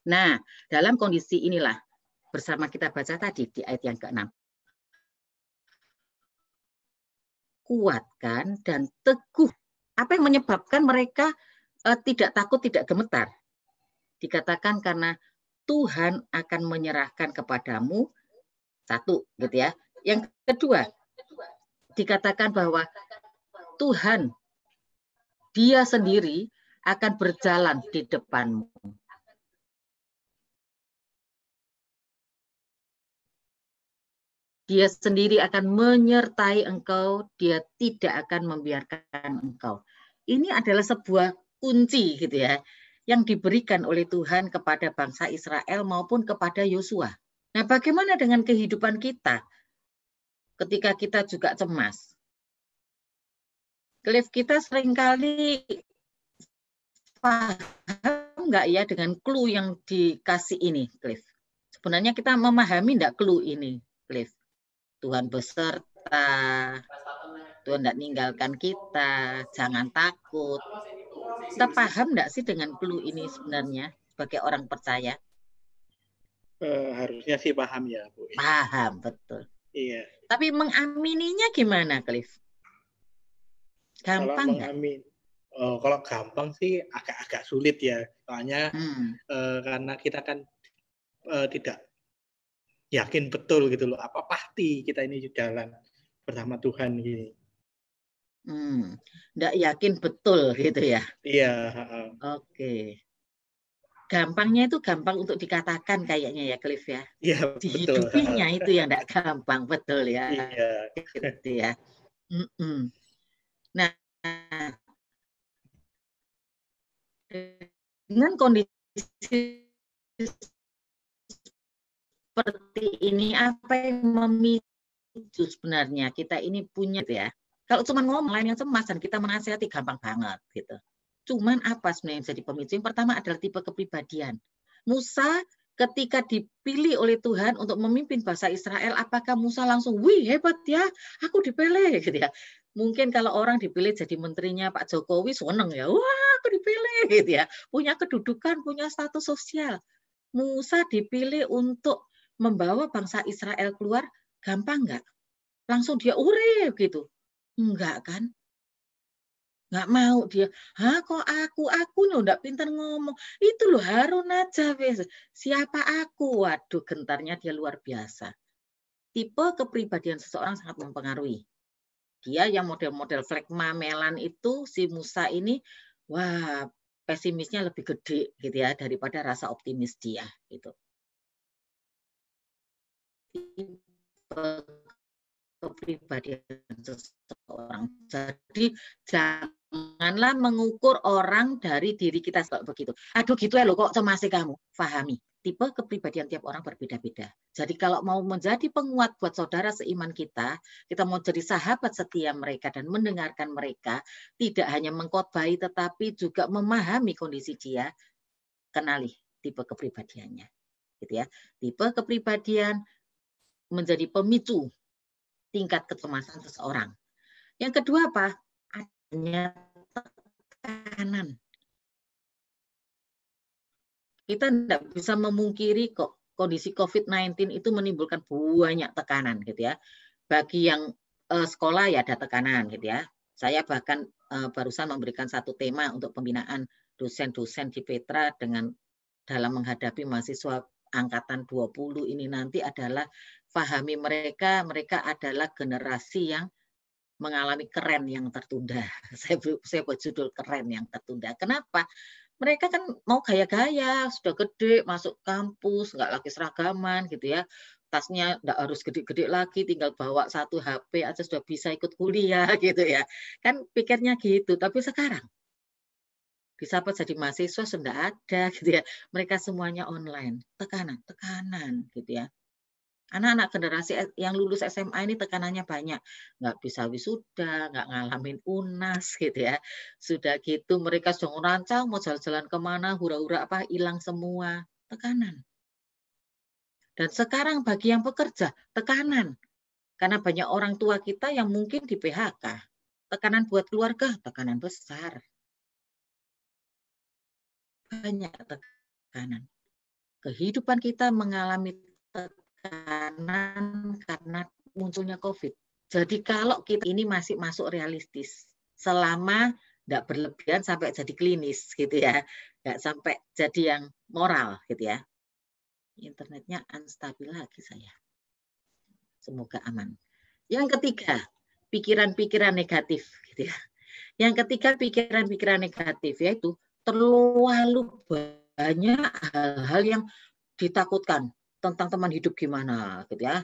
Nah, dalam kondisi inilah, bersama kita baca tadi di ayat yang ke-6. Kuatkan dan teguh. Apa yang menyebabkan mereka tidak takut, tidak gemetar? Dikatakan karena Tuhan akan menyerahkan kepadamu, satu, gitu ya. Yang kedua, dikatakan bahwa Tuhan, Dia sendiri akan berjalan di depanmu. Dia sendiri akan menyertai engkau, dia tidak akan membiarkan engkau. Ini adalah sebuah kunci gitu ya, yang diberikan oleh Tuhan kepada bangsa Israel maupun kepada Yosua. Nah, bagaimana dengan kehidupan kita ketika kita juga cemas? Cliff kita seringkali paham nggak ya dengan clue yang dikasih ini, Cliff? Sebenarnya kita memahami nggak clue ini, Cliff? Tuhan beserta, Tuhan tidak meninggalkan kita, jangan takut. Kita paham nggak sih dengan clue ini sebenarnya sebagai orang percaya? Harusnya sih paham ya, Bu. Paham, betul. Iya. Tapi mengamininya gimana, Cliff? Gampang nggak? Kalau gampang sih agak sulit ya, soalnya karena kita kan tidak yakin betul gitu loh, apa pasti kita ini jalan bersama Tuhan gini. Nggak yakin betul gitu ya? Iya. Oke. Gampangnya itu gampang untuk dikatakan kayaknya ya, Cliff ya. Iya, dihidupinya betul. Itu yang nggak gampang, betul ya. Iya. Gitu ya. Nah, dengan kondisi seperti ini, apa yang memicu sebenarnya kita ini punya gitu ya. Kalau cuma ngomong lain yang cemas dan kita menasihati gampang banget gitu. Cuman apa sebenarnya yang jadi pemicu? Yang pertama adalah tipe kepribadian. Musa ketika dipilih oleh Tuhan untuk memimpin bangsa Israel, apakah Musa langsung, wih hebat ya, aku dipilih gitu ya. Mungkin kalau orang dipilih jadi menterinya Pak Jokowi, seneng ya, wah aku dipilih gitu ya. Punya kedudukan, punya status sosial. Musa dipilih untuk membawa bangsa Israel keluar, gampang nggak? Langsung dia urip gitu. Enggak kan? Nggak mau dia, kok aku nggak pintar ngomong. Itu loh Harun aja, siapa aku? Waduh, gentarnya dia luar biasa. Tipe kepribadian seseorang sangat mempengaruhi. Dia yang model-model flekma melan itu, si Musa ini, wah pesimisnya lebih gede gitu ya daripada rasa optimis dia gitu. Kepribadian seseorang. Jadi janganlah mengukur orang dari diri kita begitu. Aduh gitu ya loh kok cemasih kamu. Fahami, tipe kepribadian tiap orang berbeda-beda. Jadi kalau mau menjadi penguat buat saudara seiman kita mau jadi sahabat setia mereka dan mendengarkan mereka, tidak hanya mengkhotbahi tetapi juga memahami kondisi dia, kenali tipe kepribadiannya. Gitu ya. Tipe kepribadian menjadi pemicu tingkat kecemasan seseorang. Yang kedua apa? Adanya tekanan. Kita tidak bisa memungkiri kok kondisi COVID-19 itu menimbulkan banyak tekanan gitu ya. Bagi yang sekolah ya ada tekanan gitu ya. Saya bahkan barusan memberikan satu tema untuk pembinaan dosen-dosen di Petra dengan dalam menghadapi mahasiswa angkatan 20 ini nanti adalah pahami mereka adalah generasi yang mengalami keren yang tertunda. Saya buat judul keren yang tertunda. Kenapa? Mereka kan mau gaya-gaya, sudah gede, masuk kampus, nggak lagi seragaman gitu ya. Tasnya nggak harus gede-gede lagi, tinggal bawa satu HP aja sudah bisa ikut kuliah gitu ya. Kan pikirnya gitu, tapi sekarang disahabat jadi mahasiswa sudah ada gitu ya. Mereka semuanya online. Tekanan gitu ya. Anak-anak generasi yang lulus SMA ini tekanannya banyak. Nggak bisa wisuda, nggak ngalamin UNAS gitu ya. Sudah gitu mereka sudah ngerancang mau jalan-jalan kemana, hura-hura apa, hilang semua. Tekanan. Dan sekarang bagi yang bekerja, tekanan. Karena banyak orang tua kita yang mungkin di PHK. Tekanan buat keluarga, tekanan besar. Banyak tekanan. Kehidupan kita mengalami tekanan karena munculnya COVID. Jadi kalau kita ini masih masuk realistis, selama tidak berlebihan sampai jadi klinis gitu ya, nggak sampai jadi yang moral gitu ya. Internetnya unstabil lagi saya. Semoga aman. Yang ketiga, pikiran-pikiran negatif gitu ya. Yang ketiga, pikiran-pikiran negatif yaitu terlalu banyak hal-hal yang ditakutkan tentang teman hidup gimana gitu ya.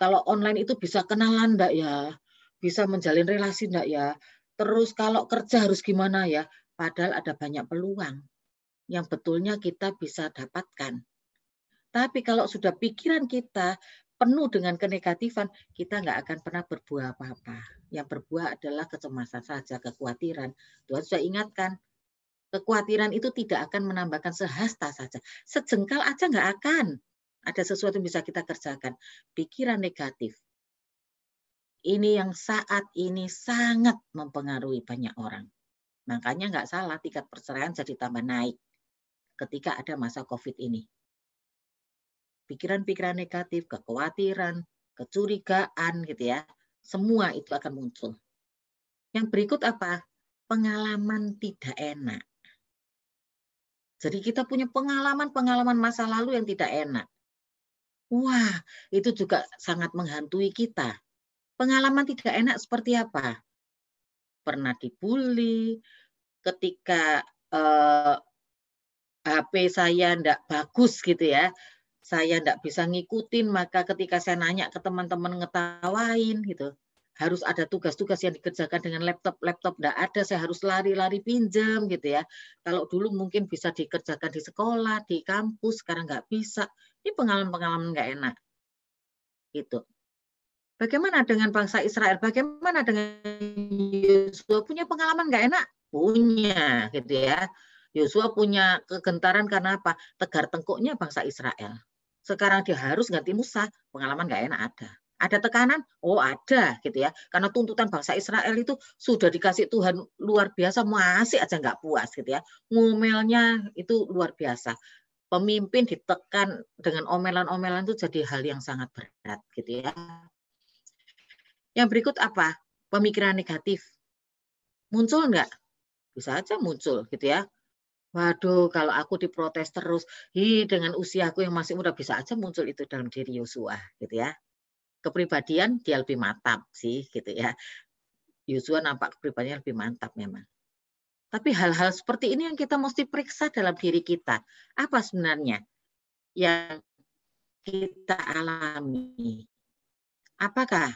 Kalau online itu bisa kenalan enggak ya? Bisa menjalin relasi enggak ya? Terus kalau kerja harus gimana ya? Padahal ada banyak peluang yang betulnya kita bisa dapatkan. Tapi kalau sudah pikiran kita penuh dengan kenegatifan, kita nggak akan pernah berbuah apa-apa. Yang berbuah adalah kecemasan saja, kekhawatiran. Tuhan sudah ingatkan, Kekhawatiran itu tidak akan menambahkan sehasta saja. Sejengkal aja nggak akan. Ada sesuatu yang bisa kita kerjakan. Pikiran negatif. Ini yang saat ini sangat mempengaruhi banyak orang. Makanya nggak salah tingkat perceraian jadi tambah naik ketika ada masa COVID ini. Pikiran-pikiran negatif, kekhawatiran, kecurigaan gitu ya. Semua itu akan muncul. Yang berikut apa? Pengalaman tidak enak. Jadi kita punya pengalaman-pengalaman masa lalu yang tidak enak. Wah, itu juga sangat menghantui kita. Pengalaman tidak enak seperti apa? Pernah dibully, ketika HP saya enggak bagus gitu ya, saya enggak bisa ngikutin, maka ketika saya nanya ke teman-teman ngetawain gitu. Harus ada tugas-tugas yang dikerjakan dengan laptop enggak ada, saya harus lari-lari pinjam gitu ya. Kalau dulu mungkin bisa dikerjakan di sekolah, di kampus, sekarang enggak bisa. Ini pengalaman-pengalaman enggak enak. Gitu. Bagaimana dengan bangsa Israel? Bagaimana dengan Yosua? Punya pengalaman enggak enak? Punya gitu ya. Yosua punya kegentaran karena apa? Tegar tengkuknya bangsa Israel. Sekarang dia harus ganti Musa, pengalaman nggak enak ada. Ada tekanan? Oh ada gitu ya. Karena tuntutan bangsa Israel itu sudah dikasih Tuhan luar biasa, masih aja nggak puas gitu ya. Ngomelnya itu luar biasa. Pemimpin ditekan dengan omelan-omelan itu jadi hal yang sangat berat gitu ya. Yang berikut apa? Pemikiran negatif. Muncul nggak? Bisa aja muncul gitu ya. Waduh, kalau aku diprotes terus, dengan usiaku yang masih muda bisa aja muncul itu dalam diri Yosua, gitu ya. Kepribadian dia lebih mantap sih, gitu ya. Yosua nampak kepribadiannya lebih mantap memang. Tapi hal-hal seperti ini yang kita mesti periksa dalam diri kita. Apa sebenarnya yang kita alami? Apakah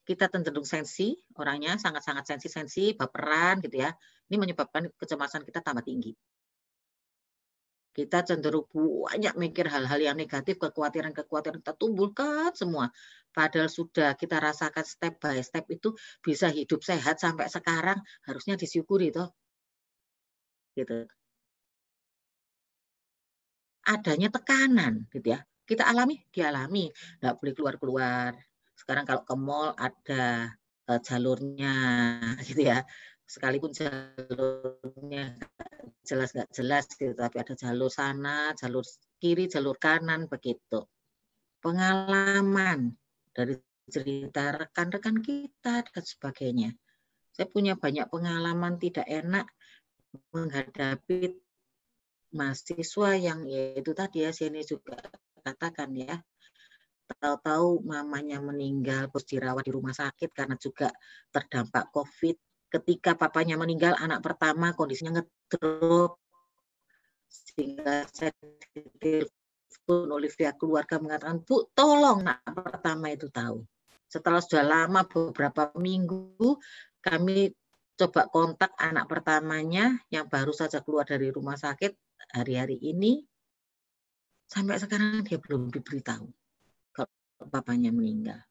kita cenderung sensi, orangnya sangat-sangat sensi, baperan, gitu ya. Ini menyebabkan kecemasan kita tambah tinggi. Kita cenderung banyak mikir hal-hal yang negatif, kekhawatiran-kekhawatiran kita tumbuhkan semua. Padahal sudah kita rasakan step by step itu bisa hidup sehat sampai sekarang, harusnya disyukuri toh. Gitu. Adanya tekanan gitu ya. Kita alami, dialami. Nggak boleh keluar-keluar. Sekarang kalau ke mall ada jalurnya gitu ya. Sekalipun jalurnya jelas nggak jelas gitu, tapi ada jalur sana, jalur kiri, jalur kanan begitu. Pengalaman dari cerita rekan-rekan kita dan sebagainya. Saya punya banyak pengalaman tidak enak menghadapi mahasiswa yang yaitu tadi ya sini juga katakan ya. Tahu-tahu mamanya meninggal terus dirawat di rumah sakit karena juga terdampak COVID. Ketika papanya meninggal, anak pertama kondisinya ngedrop sehingga saya ditelepon oleh pihak keluarga mengatakan, Bu, tolong anak pertama itu tahu. Setelah sudah lama beberapa minggu, kami coba kontak anak pertamanya yang baru saja keluar dari rumah sakit hari-hari ini. Sampai sekarang dia belum diberitahu kalau papanya meninggal.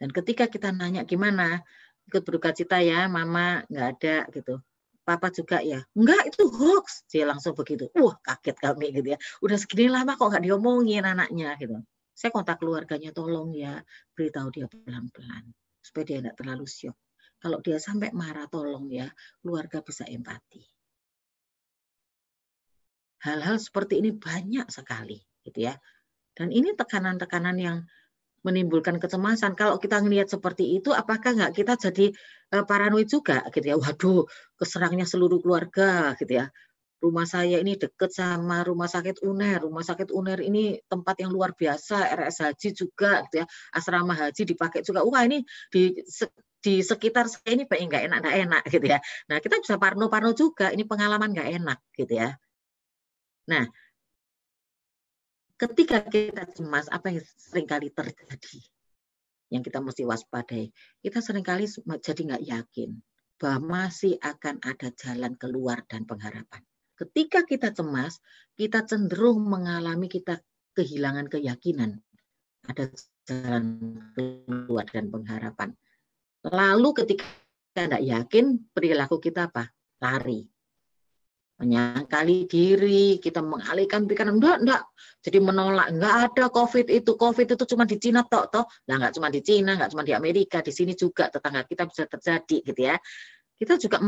Dan ketika kita nanya gimana, ikut berduka cita ya, mama nggak ada gitu. Papa juga ya, enggak itu hoax. Dia langsung begitu. Wah kaget kami gitu ya. Udah segini lama kok nggak diomongin anaknya gitu. Saya kontak keluarganya, tolong ya beritahu dia pelan-pelan supaya dia nggak terlalu syok. Kalau dia sampai marah, tolong ya keluarga bisa empati. Hal-hal seperti ini banyak sekali gitu ya. Dan ini tekanan-tekanan yang menimbulkan kecemasan. Kalau kita ngelihat seperti itu, apakah nggak kita jadi paranoid juga gitu ya? Waduh, keserangnya seluruh keluarga gitu ya. Rumah saya ini dekat sama rumah sakit UNER. Rumah sakit UNER ini tempat yang luar biasa, RS Haji juga gitu ya. Asrama haji dipakai juga. Wah, ini di sekitar saya ini baik nggak enak gitu ya. Nah, kita bisa parno-parno juga. Ini pengalaman nggak enak gitu ya. Nah, ketika kita cemas, apa yang seringkali terjadi? Yang kita mesti waspadai. Kita seringkali jadi nggak yakin bahwa masih akan ada jalan keluar dan pengharapan. Ketika kita cemas, kita cenderung mengalami kita kehilangan keyakinan. Ada jalan keluar dan pengharapan. Lalu ketika kita nggak yakin, perilaku kita apa? Lari. menyangkali diri, kita mengalihkan pikiran, enggak. Jadi menolak, enggak ada COVID itu cuma di Cina toh. Nah, enggak cuma di Cina, enggak cuma di Amerika, di sini juga tetangga kita bisa terjadi gitu ya. Kita juga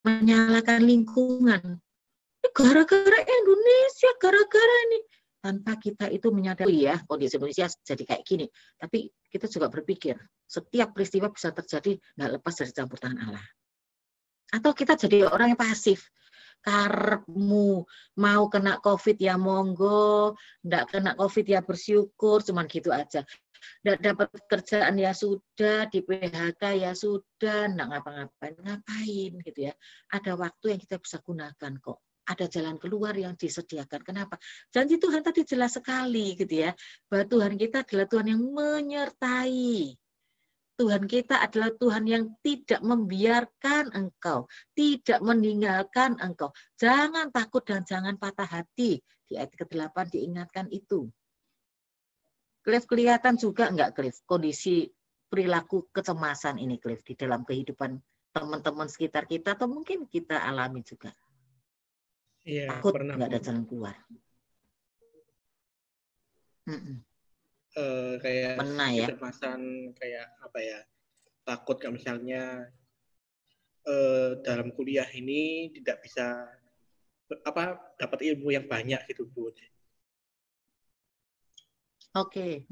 menyalahkan lingkungan. Gara-gara Indonesia, gara-gara ini. Tanpa kita itu menyadari ya, kondisi Indonesia jadi kayak gini. Tapi kita juga berpikir, setiap peristiwa bisa terjadi enggak lepas dari campur tangan Allah. Atau kita jadi orang yang pasif. Karepmu mau kena COVID ya monggo, enggak kena COVID ya bersyukur, cuman gitu aja. Enggak dapat kerjaan ya sudah, di PHK ya sudah, enggak ngapain gitu ya. Ada waktu yang kita bisa gunakan kok. Ada jalan keluar yang disediakan. Kenapa? Janji Tuhan tadi jelas sekali gitu ya. Bahwa Tuhan kita adalah Tuhan yang menyertai. Tuhan kita adalah Tuhan yang tidak membiarkan engkau, tidak meninggalkan engkau. Jangan takut dan jangan patah hati. Di ayat ke-8 diingatkan itu. Cliff, kelihatan juga enggak, Cliff, kondisi perilaku kecemasan ini, Cliff, di dalam kehidupan teman-teman sekitar kita, atau mungkin kita alami juga. Iya, Takut pernah. enggak ada jalan keluar. Kayak Pernah ya. kecemasan, kayak apa ya, takut kalau misalnya dalam kuliah ini tidak bisa dapat ilmu yang banyak gitu, Bu. Oke.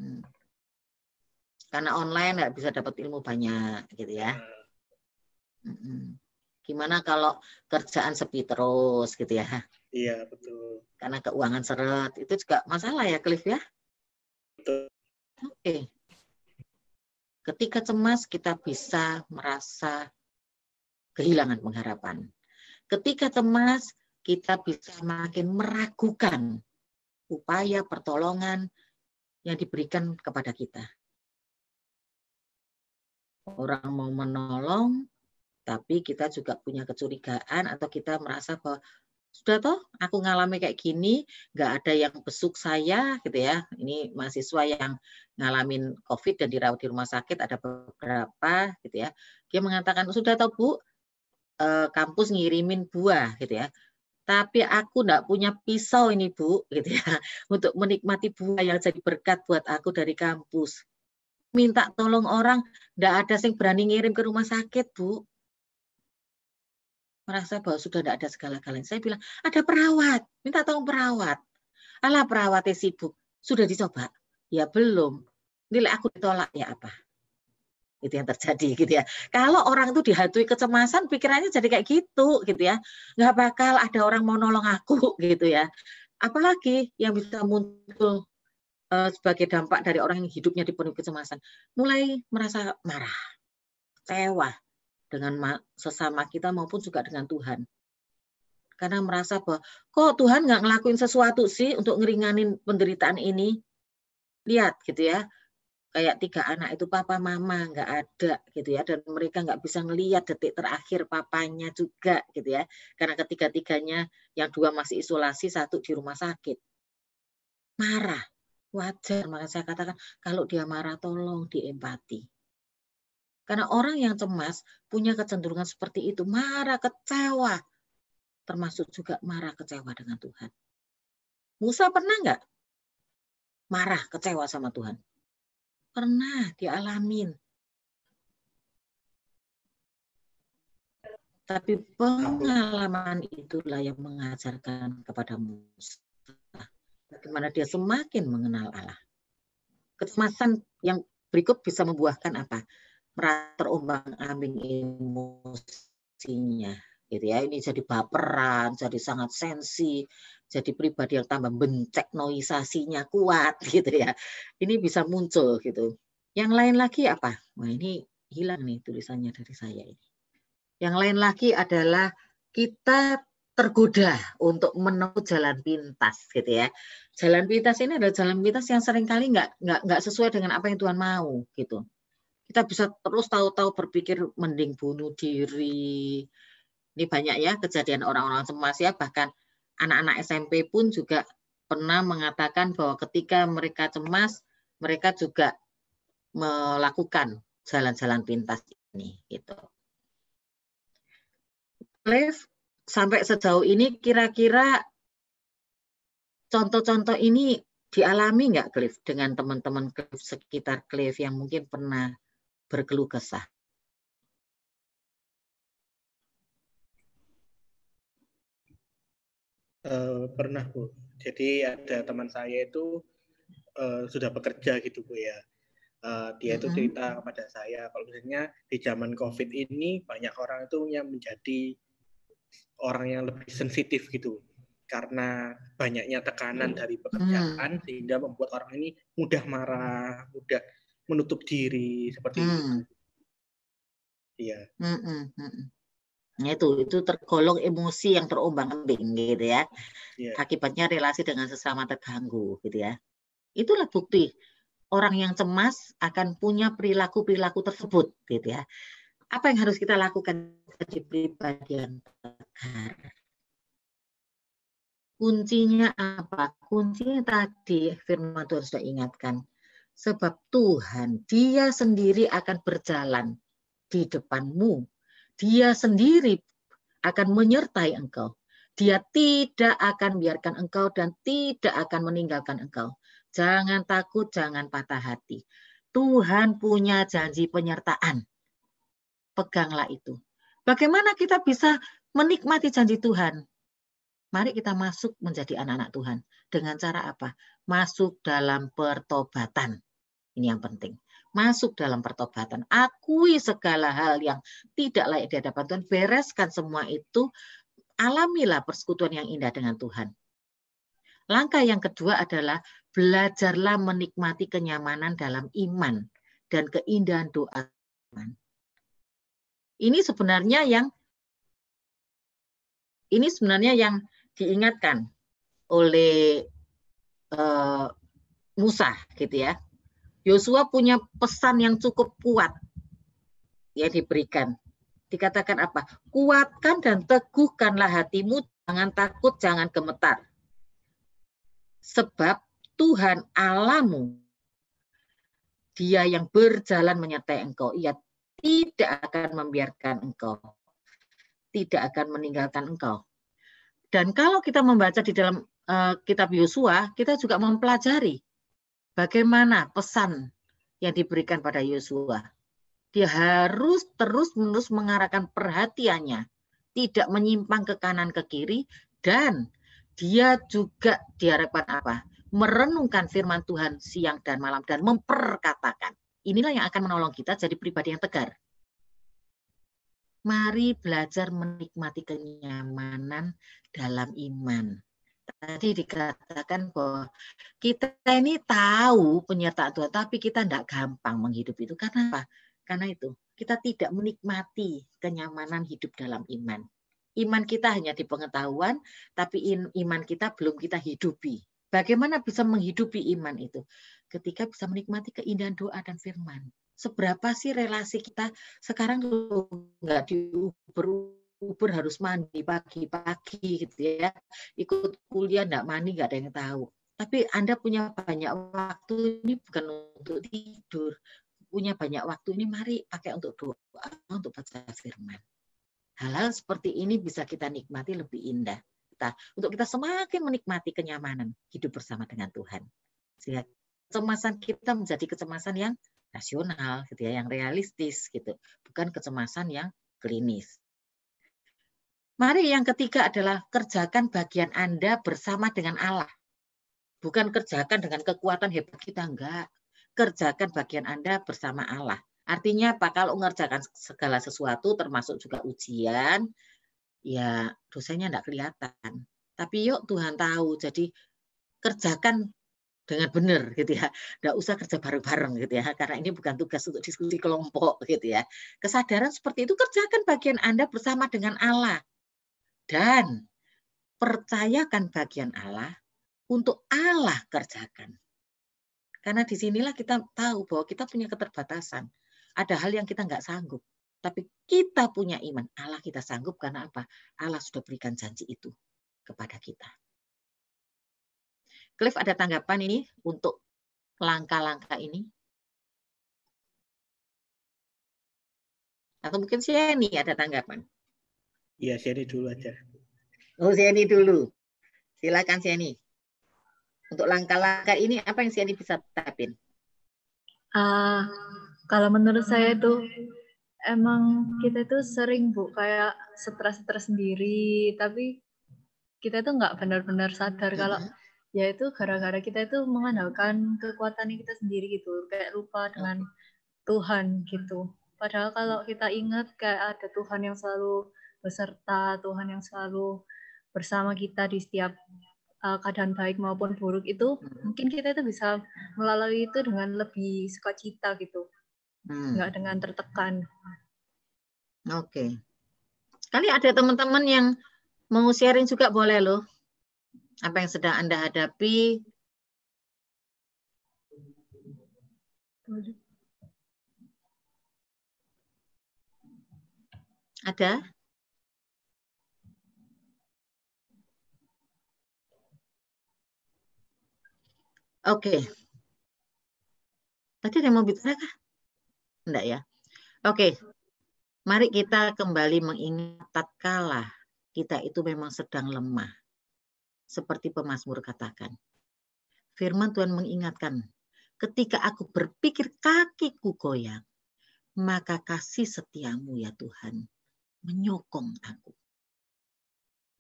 Karena online nggak bisa dapat ilmu banyak gitu ya. Gimana kalau kerjaan sepi terus gitu ya. Iya, betul. Karena keuangan seret, itu juga masalah ya, Cliff ya. Betul. Oke. Ketika cemas kita bisa merasa kehilangan pengharapan. Ketika cemas kita bisa makin meragukan upaya pertolongan yang diberikan kepada kita. Orang mau menolong, tapi kita juga punya kecurigaan atau kita merasa bahwa sudah toh aku ngalami kayak gini, nggak ada yang besuk saya gitu ya. Ini mahasiswa yang ngalamin COVID dan dirawat di rumah sakit ada beberapa gitu ya. Dia mengatakan sudah toh Bu, kampus ngirimin buah gitu ya. Tapi aku nggak punya pisau ini Bu gitu ya untuk menikmati buah yang jadi berkat buat aku dari kampus. Minta tolong orang, nggak ada yang berani ngirim ke rumah sakit Bu. Merasa bahwa sudah tidak ada segala-galanya. Saya bilang, ada perawat, minta tolong perawat. Alah perawatnya sibuk, sudah dicoba? Ya belum. Nilai aku ditolak, ya apa? Itu yang terjadi gitu ya. Kalau orang itu dihantui kecemasan, pikirannya jadi kayak gitu ya. Nggak bakal ada orang mau nolong aku gitu ya. Apalagi yang bisa muncul sebagai dampak dari orang yang hidupnya dipenuhi kecemasan. Mulai merasa marah, kecewa, dengan sesama kita maupun juga dengan Tuhan. Karena merasa bahwa kok Tuhan nggak ngelakuin sesuatu sih untuk ngeringanin penderitaan ini. Lihat gitu ya, kayak 3 anak itu papa mama nggak ada gitu ya, dan mereka nggak bisa ngelihat detik terakhir papanya juga gitu ya. Karena ketiga-tiganya yang 2 masih isolasi, 1 di rumah sakit. Marah, wajar. Maka saya katakan kalau dia marah tolong diempati. Karena orang yang cemas punya kecenderungan seperti itu, marah, kecewa. Termasuk juga marah, kecewa dengan Tuhan. Musa pernah nggak marah, kecewa sama Tuhan? Pernah, dialamin. Tapi pengalaman itulah yang mengajarkan kepada Musa bagaimana dia semakin mengenal Allah. Kecemasan yang berikut bisa membuahkan apa? Terombang-ambing emosinya gitu ya. Ini jadi baperan, jadi sangat sensi, jadi pribadi yang tambah bencek, noisasinya kuat gitu ya. Ini bisa muncul gitu. Yang lain lagi apa? Wah, ini hilang nih tulisannya dari saya ini. Yang lain lagi adalah kita tergoda untuk menempuh jalan pintas gitu ya. Jalan pintas ini adalah jalan pintas yang seringkali nggak sesuai dengan apa yang Tuhan mau gitu. Kita bisa terus tahu-tahu berpikir mending bunuh diri. Ini banyak ya kejadian orang-orang cemas ya, bahkan anak-anak SMP pun juga pernah mengatakan bahwa ketika mereka cemas, mereka juga melakukan jalan-jalan pintas ini gitu. sampai sejauh ini kira-kira contoh-contoh ini dialami nggak, Cliff, dengan teman-teman Cliff sekitar Cliff yang mungkin pernah berkeluh kesah? Pernah, Bu. Jadi ada teman saya itu sudah bekerja gitu, Bu ya. Dia itu cerita kepada saya kalau misalnya di zaman COVID ini banyak orang itu yang menjadi orang yang lebih sensitif gitu karena banyaknya tekanan dari pekerjaan sehingga membuat orang ini mudah marah, mudah menutup diri seperti itu. Iya. Nah, itu tergolong emosi yang terombang-ambing gitu ya. Akibatnya relasi dengan sesama terganggu gitu ya. Itulah bukti orang yang cemas akan punya perilaku-perilaku tersebut gitu ya. Apa yang harus kita lakukan sebagai pribadi yang tegar? Kuncinya apa? Kuncinya tadi firman Tuhan sudah ingatkan. Sebab Tuhan, Dia sendiri akan berjalan di depanmu. Dia sendiri akan menyertai engkau. Dia tidak akan biarkan engkau dan tidak akan meninggalkan engkau. Jangan takut, jangan patah hati. Tuhan punya janji penyertaan. Peganglah itu. Bagaimana kita bisa menikmati janji Tuhan? Mari kita masuk menjadi anak-anak Tuhan. Dengan cara apa? Masuk dalam pertobatan. Ini yang penting. Masuk dalam pertobatan. Akui segala hal yang tidak layak di hadapan Tuhan. Bereskan semua itu. Alamilah persekutuan yang indah dengan Tuhan. Langkah yang kedua adalah belajarlah menikmati kenyamanan dalam iman dan keindahan doa. Ini sebenarnya yang diingatkan oleh Musa gitu ya. Yosua punya pesan yang cukup kuat yang diberikan. Dikatakan apa? Kuatkan dan teguhkanlah hatimu, jangan takut, jangan gemetar. Sebab Tuhan Allahmu, Dia yang berjalan menyertai engkau. Ia tidak akan membiarkan engkau. Tidak akan meninggalkan engkau. Dan kalau kita membaca di dalam kitab Yosua, kita juga mempelajari bagaimana pesan yang diberikan pada Yosua. Dia harus terus-menerus mengarahkan perhatiannya, tidak menyimpang ke kanan ke kiri, dan dia juga diharapkan apa? Merenungkan firman Tuhan siang dan malam dan memperkatakan. Inilah yang akan menolong kita jadi pribadi yang tegar. Mari belajar menikmati kenyamanan dalam iman. Tadi dikatakan bahwa kita ini tahu penyertaan Tuhan, tapi kita tidak gampang menghidupi itu. Karena apa? Karena itu kita tidak menikmati kenyamanan hidup dalam iman. Iman kita hanya di pengetahuan, tapi iman kita belum kita hidupi. Bagaimana bisa menghidupi iman itu? Ketika bisa menikmati keindahan doa dan firman. Seberapa sih relasi kita sekarang nggak diuber harus mandi pagi-pagi gitu ya. Ikut kuliah nggak mandi nggak ada yang tahu. Tapi Anda punya banyak waktu ini bukan untuk tidur. Punya banyak waktu ini mari pakai untuk doa, untuk baca firman. Hal-hal seperti ini bisa kita nikmati lebih indah. Untuk kita semakin menikmati kenyamanan hidup bersama dengan Tuhan. Sehingga kecemasan kita menjadi kecemasan yang rasional, gitu ya, yang realistis, gitu. Bukan kecemasan yang klinis. Mari yang ketiga adalah kerjakan bagian Anda bersama dengan Allah. Bukan kerjakan dengan kekuatan hebat kita, enggak. Kerjakan bagian Anda bersama Allah. Artinya apa? Kalau mengerjakan segala sesuatu termasuk juga ujian, ya dosanya enggak kelihatan. Tapi yuk Tuhan tahu, jadi kerjakan dengan benar gitu ya. Enggak usah kerja bareng-bareng gitu ya, karena ini bukan tugas untuk diskusi kelompok gitu ya. Kesadaran seperti itu, kerjakan bagian Anda bersama dengan Allah. Dan percayakan bagian Allah untuk Allah kerjakan. Karena disinilah kita tahu bahwa kita punya keterbatasan. Ada hal yang kita nggak sanggup. Tapi kita punya iman. Allah kita sanggup karena apa? Allah sudah berikan janji itu kepada kita. Cliff ada tanggapan ini untuk langkah-langkah ini? Atau mungkin Sheni ada tanggapan? Iya, Sheni dulu aja. Oh, Sieni dulu. Silakan Sieni. Untuk langkah-langkah ini apa yang Sieni bisa tapin? Kalau menurut saya itu emang kita itu sering Bu kayak stres-stres sendiri, tapi kita itu nggak benar-benar sadar kalau ya itu gara-gara kita itu mengandalkan kekuatan kita sendiri gitu, kayak lupa dengan Tuhan gitu. Padahal kalau kita ingat kayak ada Tuhan yang selalu beserta, Tuhan yang selalu bersama kita di setiap keadaan baik maupun buruk itu, mungkin kita itu bisa melalui itu dengan lebih sukacita gitu, nggak dengan tertekan. Oke. Kali ada teman-teman yang mau sharing juga boleh loh. Apa yang sedang Anda hadapi? Ada? Oke. Tadi ada yang mau bicara kah? Enggak ya? Oke. Mari kita kembali mengingat tatkala kita itu memang sedang lemah. Seperti pemazmur katakan. Firman Tuhan mengingatkan, ketika aku berpikir kakiku goyang, maka kasih setiamu ya Tuhan menyokong aku.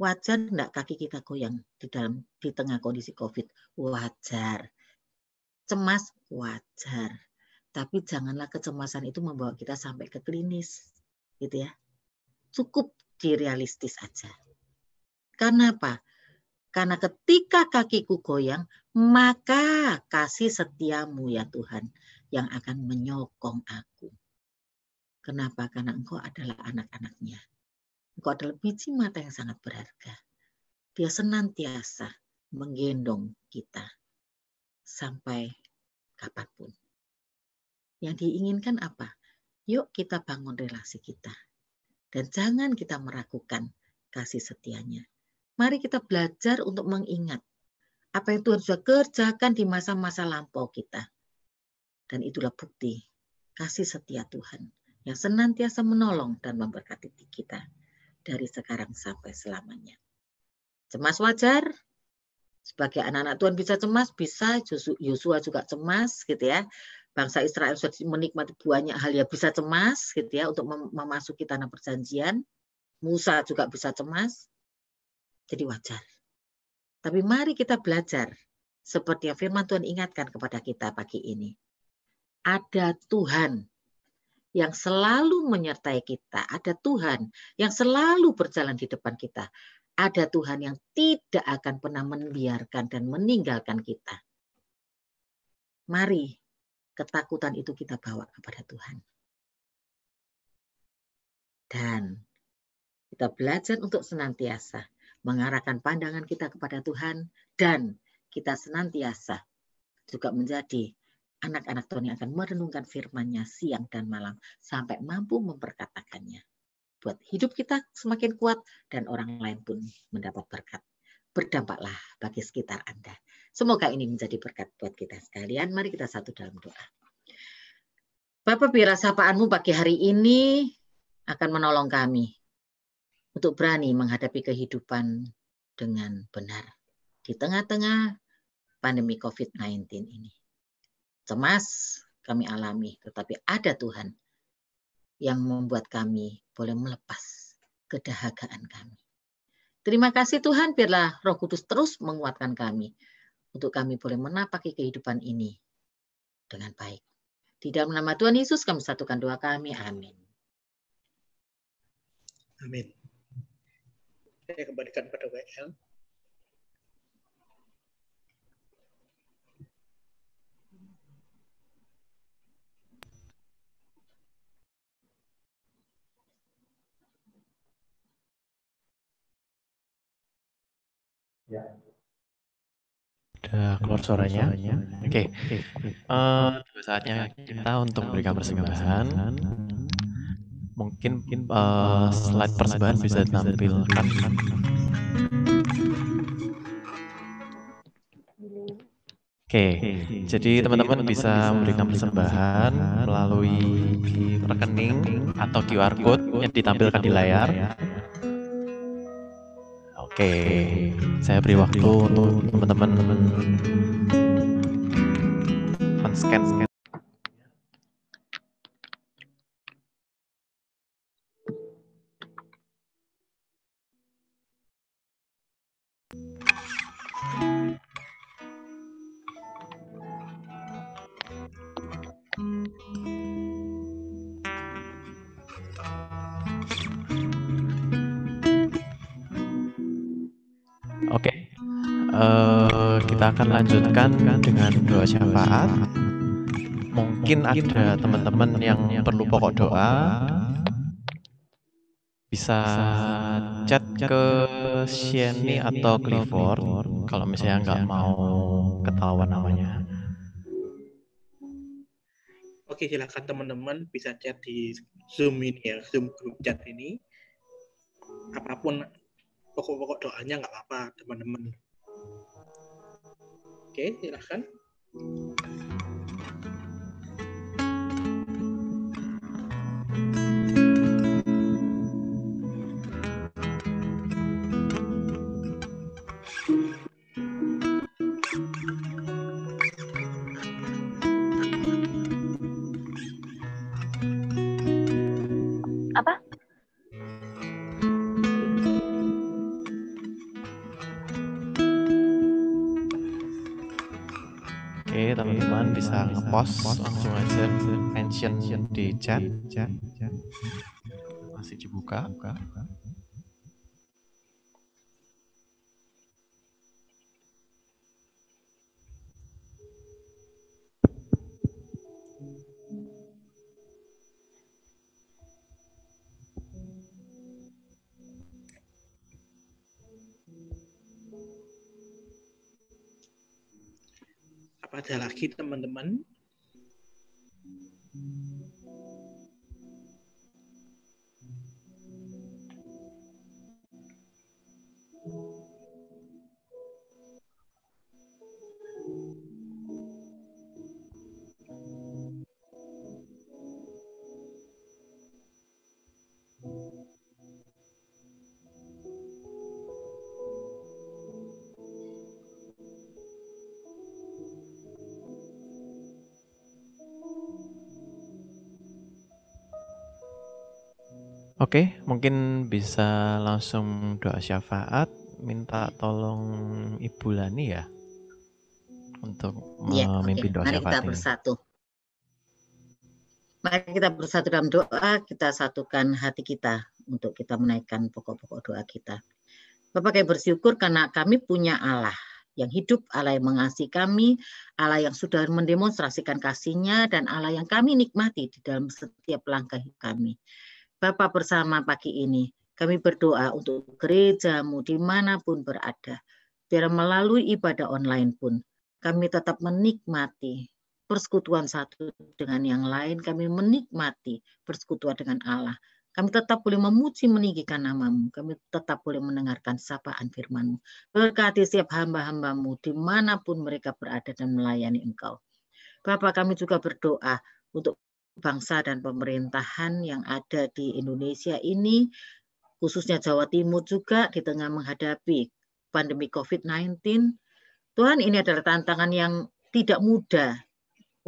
Wajar enggak kaki kita goyang di tengah kondisi COVID? Wajar. Cemas? Wajar. Tapi janganlah kecemasan itu membawa kita sampai ke klinis. Gitu ya. Cukup direalistis aja. Karena apa? Karena ketika kakiku goyang, maka kasih setiamu ya Tuhan yang akan menyokong aku. Kenapa? Karena engkau adalah anak-anaknya. Engkau adalah biji mata yang sangat berharga. Dia senantiasa menggendong kita sampai kapanpun. Yang diinginkan apa? Yuk kita bangun relasi kita. Dan jangan kita meragukan kasih setianya. Mari kita belajar untuk mengingat apa yang Tuhan sudah kerjakan di masa-masa lampau kita. Dan itulah bukti kasih setia Tuhan yang senantiasa menolong dan memberkati kita dari sekarang sampai selamanya. Cemas wajar. Sebagai anak-anak Tuhan bisa cemas, bisa. Yosua juga cemas, gitu ya. Bangsa Israel sudah menikmati banyak hal yang bisa cemas, gitu ya, untuk memasuki tanah perjanjian. Musa juga bisa cemas. Jadi wajar. Tapi mari kita belajar seperti yang firman Tuhan ingatkan kepada kita pagi ini. Ada Tuhan yang selalu menyertai kita. Ada Tuhan yang selalu berjalan di depan kita. Ada Tuhan yang tidak akan pernah membiarkan dan meninggalkan kita. Mari ketakutan itu kita bawa kepada Tuhan. Dan kita belajar untuk senantiasa mengarahkan pandangan kita kepada Tuhan. Dan kita senantiasa juga menjadi anak-anak Tuhan yang akan merenungkan firman-Nya siang dan malam sampai mampu memperkatakannya. Buat hidup kita semakin kuat dan orang lain pun mendapat berkat. Berdampaklah bagi sekitar Anda. Semoga ini menjadi berkat buat kita sekalian. Mari kita satu dalam doa. Bapa, biar sapaan-Mu pagi hari ini akan menolong kami untuk berani menghadapi kehidupan dengan benar di tengah-tengah pandemi COVID-19 ini. Cemas kami alami, tetapi ada Tuhan yang membuat kami boleh melepas kedahagaan kami. Terima kasih Tuhan, biarlah Roh Kudus terus menguatkan kami untuk kami boleh menapaki kehidupan ini dengan baik. Di dalam nama Tuhan Yesus kami satukan doa kami. Amin. Amin. Saya kembalikan pada WL. Udah keluar suaranya. Oke. Saatnya kita untuk memberikan persembahan. Mungkin slide persembahan bisa ditampilkan. Oke, jadi teman-teman bisa memberikan persembahan melalui rekening atau QR code yang ditampilkan di layar. Oke, saya beri waktu untuk teman-teman men-scan. Oke, kita akan lanjutkan dengan doa syafaat. Mungkin ada teman-teman yang perlu pokok doa, bisa chat ke Sheni atau Clifford kalau misalnya nggak mau ketahuan namanya. Oke, silakan teman-teman bisa chat di Zoom ini ya, Zoom grup chat ini. Apapun pokok-pokok doanya nggak apa-apa, teman-teman. Oke, silakan. Apa? Oke, teman-teman bisa nge-post langsung aja mention di chat. Masih dibuka. Apa ada lagi teman-teman? Oke, mungkin bisa langsung doa syafaat. Minta tolong Ibu Lani ya untuk memimpin doa Mari syafaat kita ini. bersatu. Mari kita bersatu dalam doa, kita satukan hati kita untuk kita menaikkan pokok-pokok doa kita. Bapak, kami bersyukur karena kami punya Allah yang hidup, Allah yang mengasihi kami, Allah yang sudah mendemonstrasikan kasih-Nya, dan Allah yang kami nikmati di dalam setiap langkah kami. Bapak, bersama pagi ini, kami berdoa untuk gereja-Mu dimanapun berada. Biar melalui ibadah online pun, kami tetap menikmati persekutuan satu dengan yang lain, kami menikmati persekutuan dengan Allah. Kami tetap boleh memuji meninggikan nama-Mu, kami tetap boleh mendengarkan sapaan firman-Mu. Berkati setiap hamba-hamba-Mu dimanapun mereka berada dan melayani Engkau. Bapak, kami juga berdoa untuk bangsa dan pemerintahan yang ada di Indonesia ini, khususnya Jawa Timur juga di tengah menghadapi pandemi COVID-19. Tuhan, ini adalah tantangan yang tidak mudah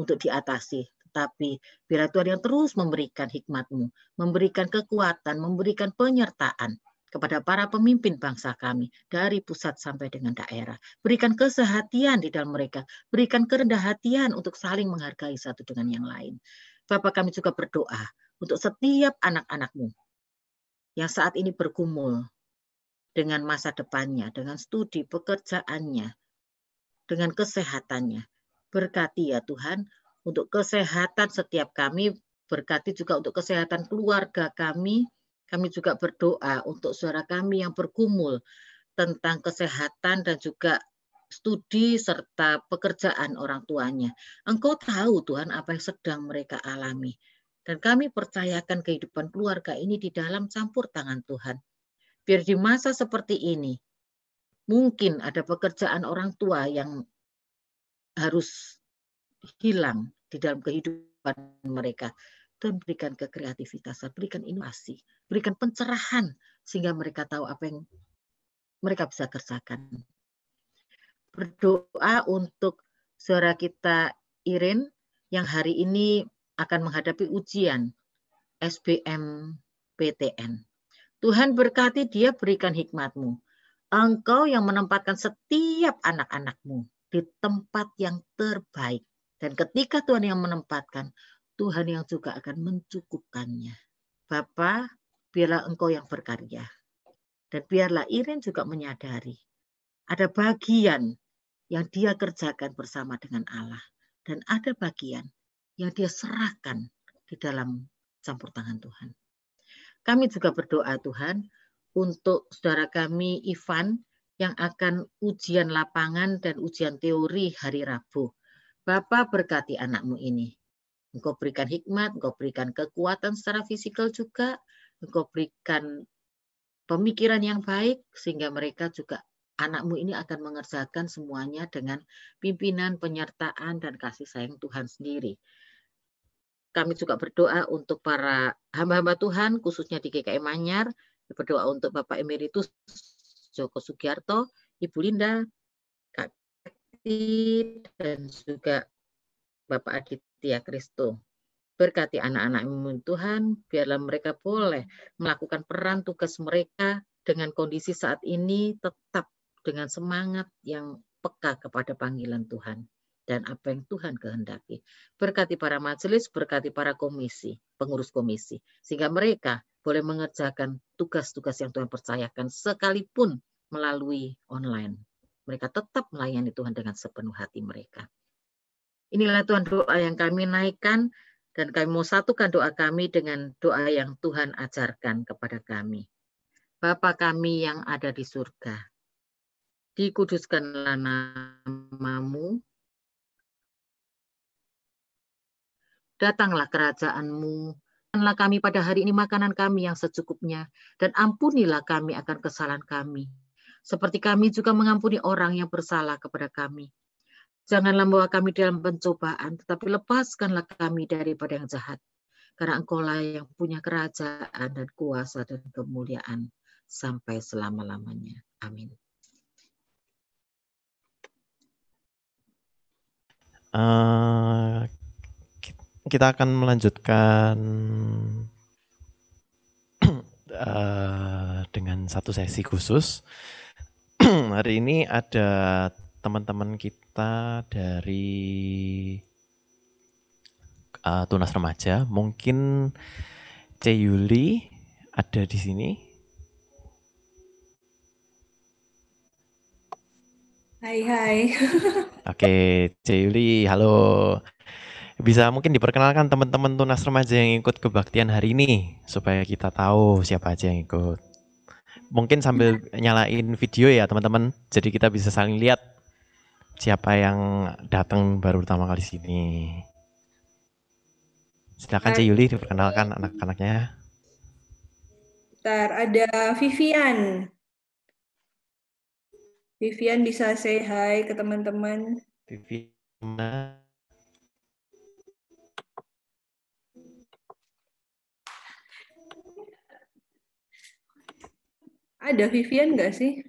untuk diatasi. Tetapi biar Tuhan yang terus memberikan hikmat-Mu, memberikan kekuatan, memberikan penyertaan kepada para pemimpin bangsa kami, dari pusat sampai dengan daerah. Berikan kesehatian di dalam mereka, berikan kerendah hatian untuk saling menghargai satu dengan yang lain. Bapak, kami juga berdoa untuk setiap anak-anak-Mu yang saat ini bergumul dengan masa depannya, dengan studi, pekerjaannya, dengan kesehatannya. Berkati ya Tuhan, untuk kesehatan setiap kami, berkati juga untuk kesehatan keluarga kami. Kami juga berdoa untuk saudara kami yang bergumul tentang kesehatan dan juga studi serta pekerjaan orang tuanya. Engkau tahu Tuhan apa yang sedang mereka alami. Dan kami percayakan kehidupan keluarga ini di dalam campur tangan Tuhan. Biar di masa seperti ini, mungkin ada pekerjaan orang tua yang harus hilang di dalam kehidupan mereka. Tuhan, berikan kekreativitasan, berikan inovasi, berikan pencerahan, sehingga mereka tahu apa yang mereka bisa kerjakan. Berdoa untuk saudara kita Irin yang hari ini akan menghadapi ujian SBMPTN. Tuhan berkati dia, berikan hikmat-Mu. Engkau yang menempatkan setiap anak-anak-Mu di tempat yang terbaik. Dan ketika Tuhan yang menempatkan, Tuhan yang juga akan mencukupkannya. Bapa, biarlah Engkau yang berkarya. Dan biarlah Irin juga menyadari ada bagian yang dia kerjakan bersama dengan Allah. Dan ada bagian yang dia serahkan di dalam campur tangan Tuhan. Kami juga berdoa Tuhan untuk saudara kami Ivan yang akan ujian lapangan dan ujian teori hari Rabu. Bapa berkati anakmu ini. Engkau berikan hikmat, Engkau berikan kekuatan secara fisikal juga, Engkau berikan pemikiran yang baik, sehingga mereka juga, anakmu ini akan mengerjakan semuanya dengan pimpinan, penyertaan, dan kasih sayang Tuhan sendiri. Kami juga berdoa untuk para hamba-hamba Tuhan, khususnya di GKI Manyar, berdoa untuk Bapak Emeritus Joko Sugiarto, Ibu Linda, Kak Keti, dan juga Bapak Aditya Kristo. Berkati anak-anak-Mu Tuhan, biarlah mereka boleh melakukan peran tugas mereka dengan kondisi saat ini tetap dengan semangat yang peka kepada panggilan Tuhan dan apa yang Tuhan kehendaki. Berkati para majelis, berkati para komisi, pengurus komisi, sehingga mereka boleh mengerjakan tugas-tugas yang Tuhan percayakan sekalipun melalui online. Mereka tetap melayani Tuhan dengan sepenuh hati mereka. Inilah Tuhan doa yang kami naikkan, dan kami mau satukan doa kami dengan doa yang Tuhan ajarkan kepada kami. Bapa kami yang ada di surga, dikuduskanlah nama-Mu, datanglah kerajaan-Mu, berikanlah kami pada hari ini makanan kami yang secukupnya, dan ampunilah kami akan kesalahan kami, seperti kami juga mengampuni orang yang bersalah kepada kami. Janganlah membawa kami dalam pencobaan, tetapi lepaskanlah kami daripada yang jahat. Karena Engkau-lah yang punya kerajaan dan kuasa dan kemuliaan sampai selama-lamanya. Amin. Kita akan melanjutkan dengan satu sesi khusus. Hari ini ada teman-teman kita dari Tunas Remaja. Mungkin C. Yuli ada di sini. Hai. Oke, C. Yuli, halo. Bisa mungkin diperkenalkan teman-teman Tunas Remaja yang ikut kebaktian hari ini, supaya kita tahu siapa aja yang ikut. Mungkin sambil nyalain video ya teman-teman, jadi kita bisa saling lihat siapa yang datang baru pertama kali sini. Silakan C. Yuli diperkenalkan anak-anaknya. Bentar, ada Vivian. Vivian bisa say hi ke teman-teman. Vivian. Ada Vivian nggak sih?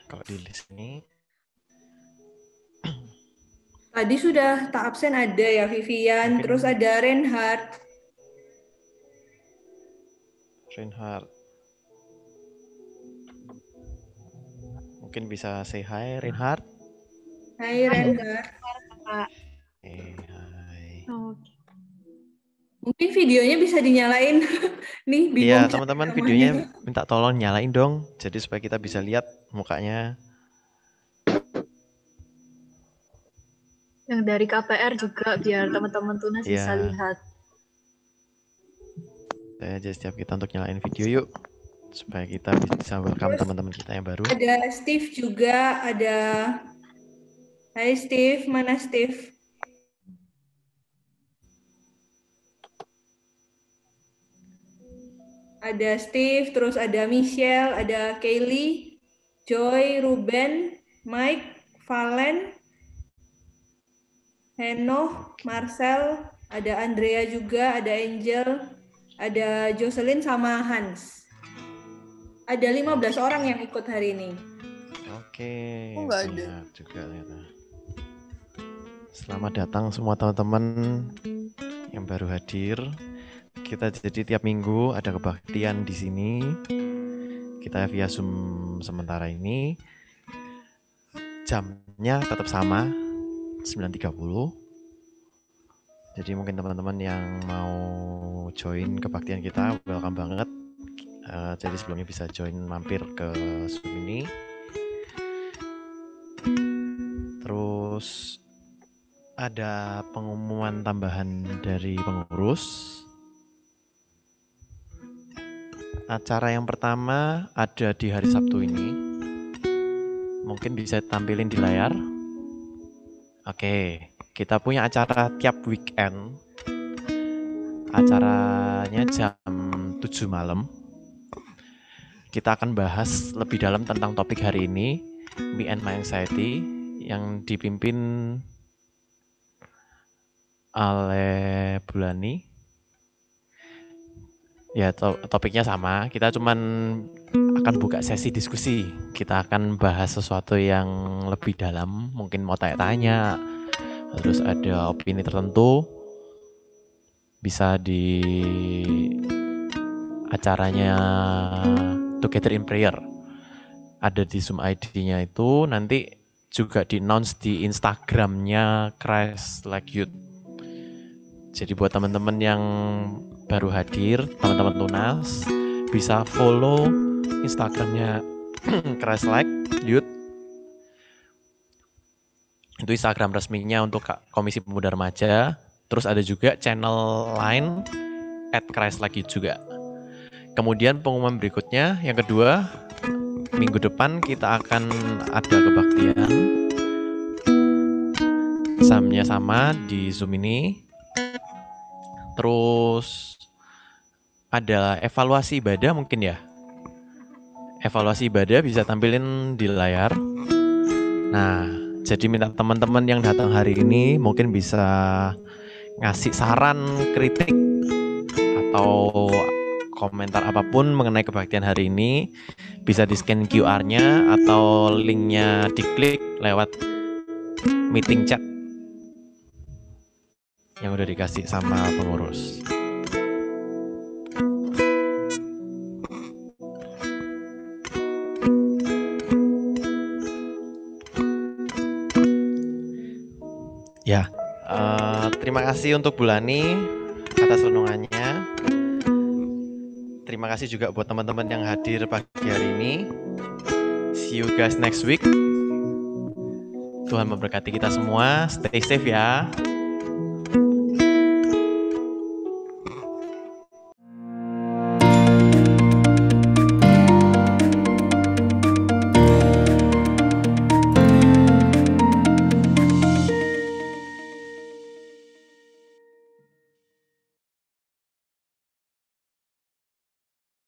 Kalau di list ini. Tadi sudah tak absen ada ya Vivian, terus ada Reinhard. Mungkin bisa say hi Reinhard. Hai Reinhard. Hai. Mungkin videonya bisa dinyalain. Nih bingung. Iya, teman-teman videonya minta tolong nyalain dong. Jadi supaya kita bisa lihat mukanya. Yang dari KPR juga biar teman-teman Tunas bisa lihat. Saya aja setiap kita untuk nyalain video yuk. Supaya kita bisa welcome teman-teman kita yang baru. Ada Steve juga, ada. Hai Steve, mana Steve? Ada Steve, terus ada Michelle, ada Kaylee, Joy, Ruben, Mike, Valen, Henoh, Marcel, ada Andrea juga, ada Angel, Ada Jocelyn sama Hans. Ada 15 orang yang ikut hari ini. Oke. Nggak ada. Banyak juga ternyata. Selamat datang semua teman-teman yang baru hadir. Kita jadi tiap minggu ada kebaktian di sini. Kita via Zoom sementara ini. Jamnya tetap sama, 9.30. Jadi mungkin teman-teman yang mau join kebaktian kita, welcome banget. Jadi sebelumnya bisa join mampir ke Zoom ini. Terus ada pengumuman tambahan dari pengurus. Acara yang pertama ada di hari Sabtu ini. Mungkin bisa tampilin di layar. Oke, kita punya acara tiap weekend. Acaranya jam 7 malam. Kita akan bahas lebih dalam tentang topik hari ini, Me and My Anxiety, yang dipimpin oleh Bulani. Ya, topiknya sama. Kita cuman akan buka sesi diskusi. Kita akan bahas sesuatu yang lebih dalam, mungkin mau tanya-tanya, terus ada opini tertentu. Bisa di acaranya Together in Prayer. Ada di Zoom ID-nya itu, nanti juga di-announce di Instagram-nya Christ Like Youth. Jadi buat teman-teman yang baru hadir, teman-teman Tunas, bisa follow Instagram-nya Christ Like Youth. Itu Instagram resminya untuk Komisi Pemuda Remaja. Terus ada juga channel lain @ChristLikeYouth juga. Kemudian pengumuman berikutnya, yang kedua, minggu depan kita akan ada kebaktian. Jamnya sama di Zoom ini. Terus ada evaluasi ibadah mungkin ya. Evaluasi ibadah bisa tampilin di layar. Nah, jadi minta teman-teman yang datang hari ini mungkin bisa ngasih saran, kritik, atau komentar apapun mengenai kebaktian hari ini. Bisa di-scan QR-nya atau link-nya diklik lewat meeting chat yang udah dikasih sama pengurus. Ya, terima kasih untuk Bulani atas renungannya. Terima kasih juga buat teman-teman yang hadir pagi hari ini. See you guys next week. Tuhan memberkati kita semua. Stay safe ya.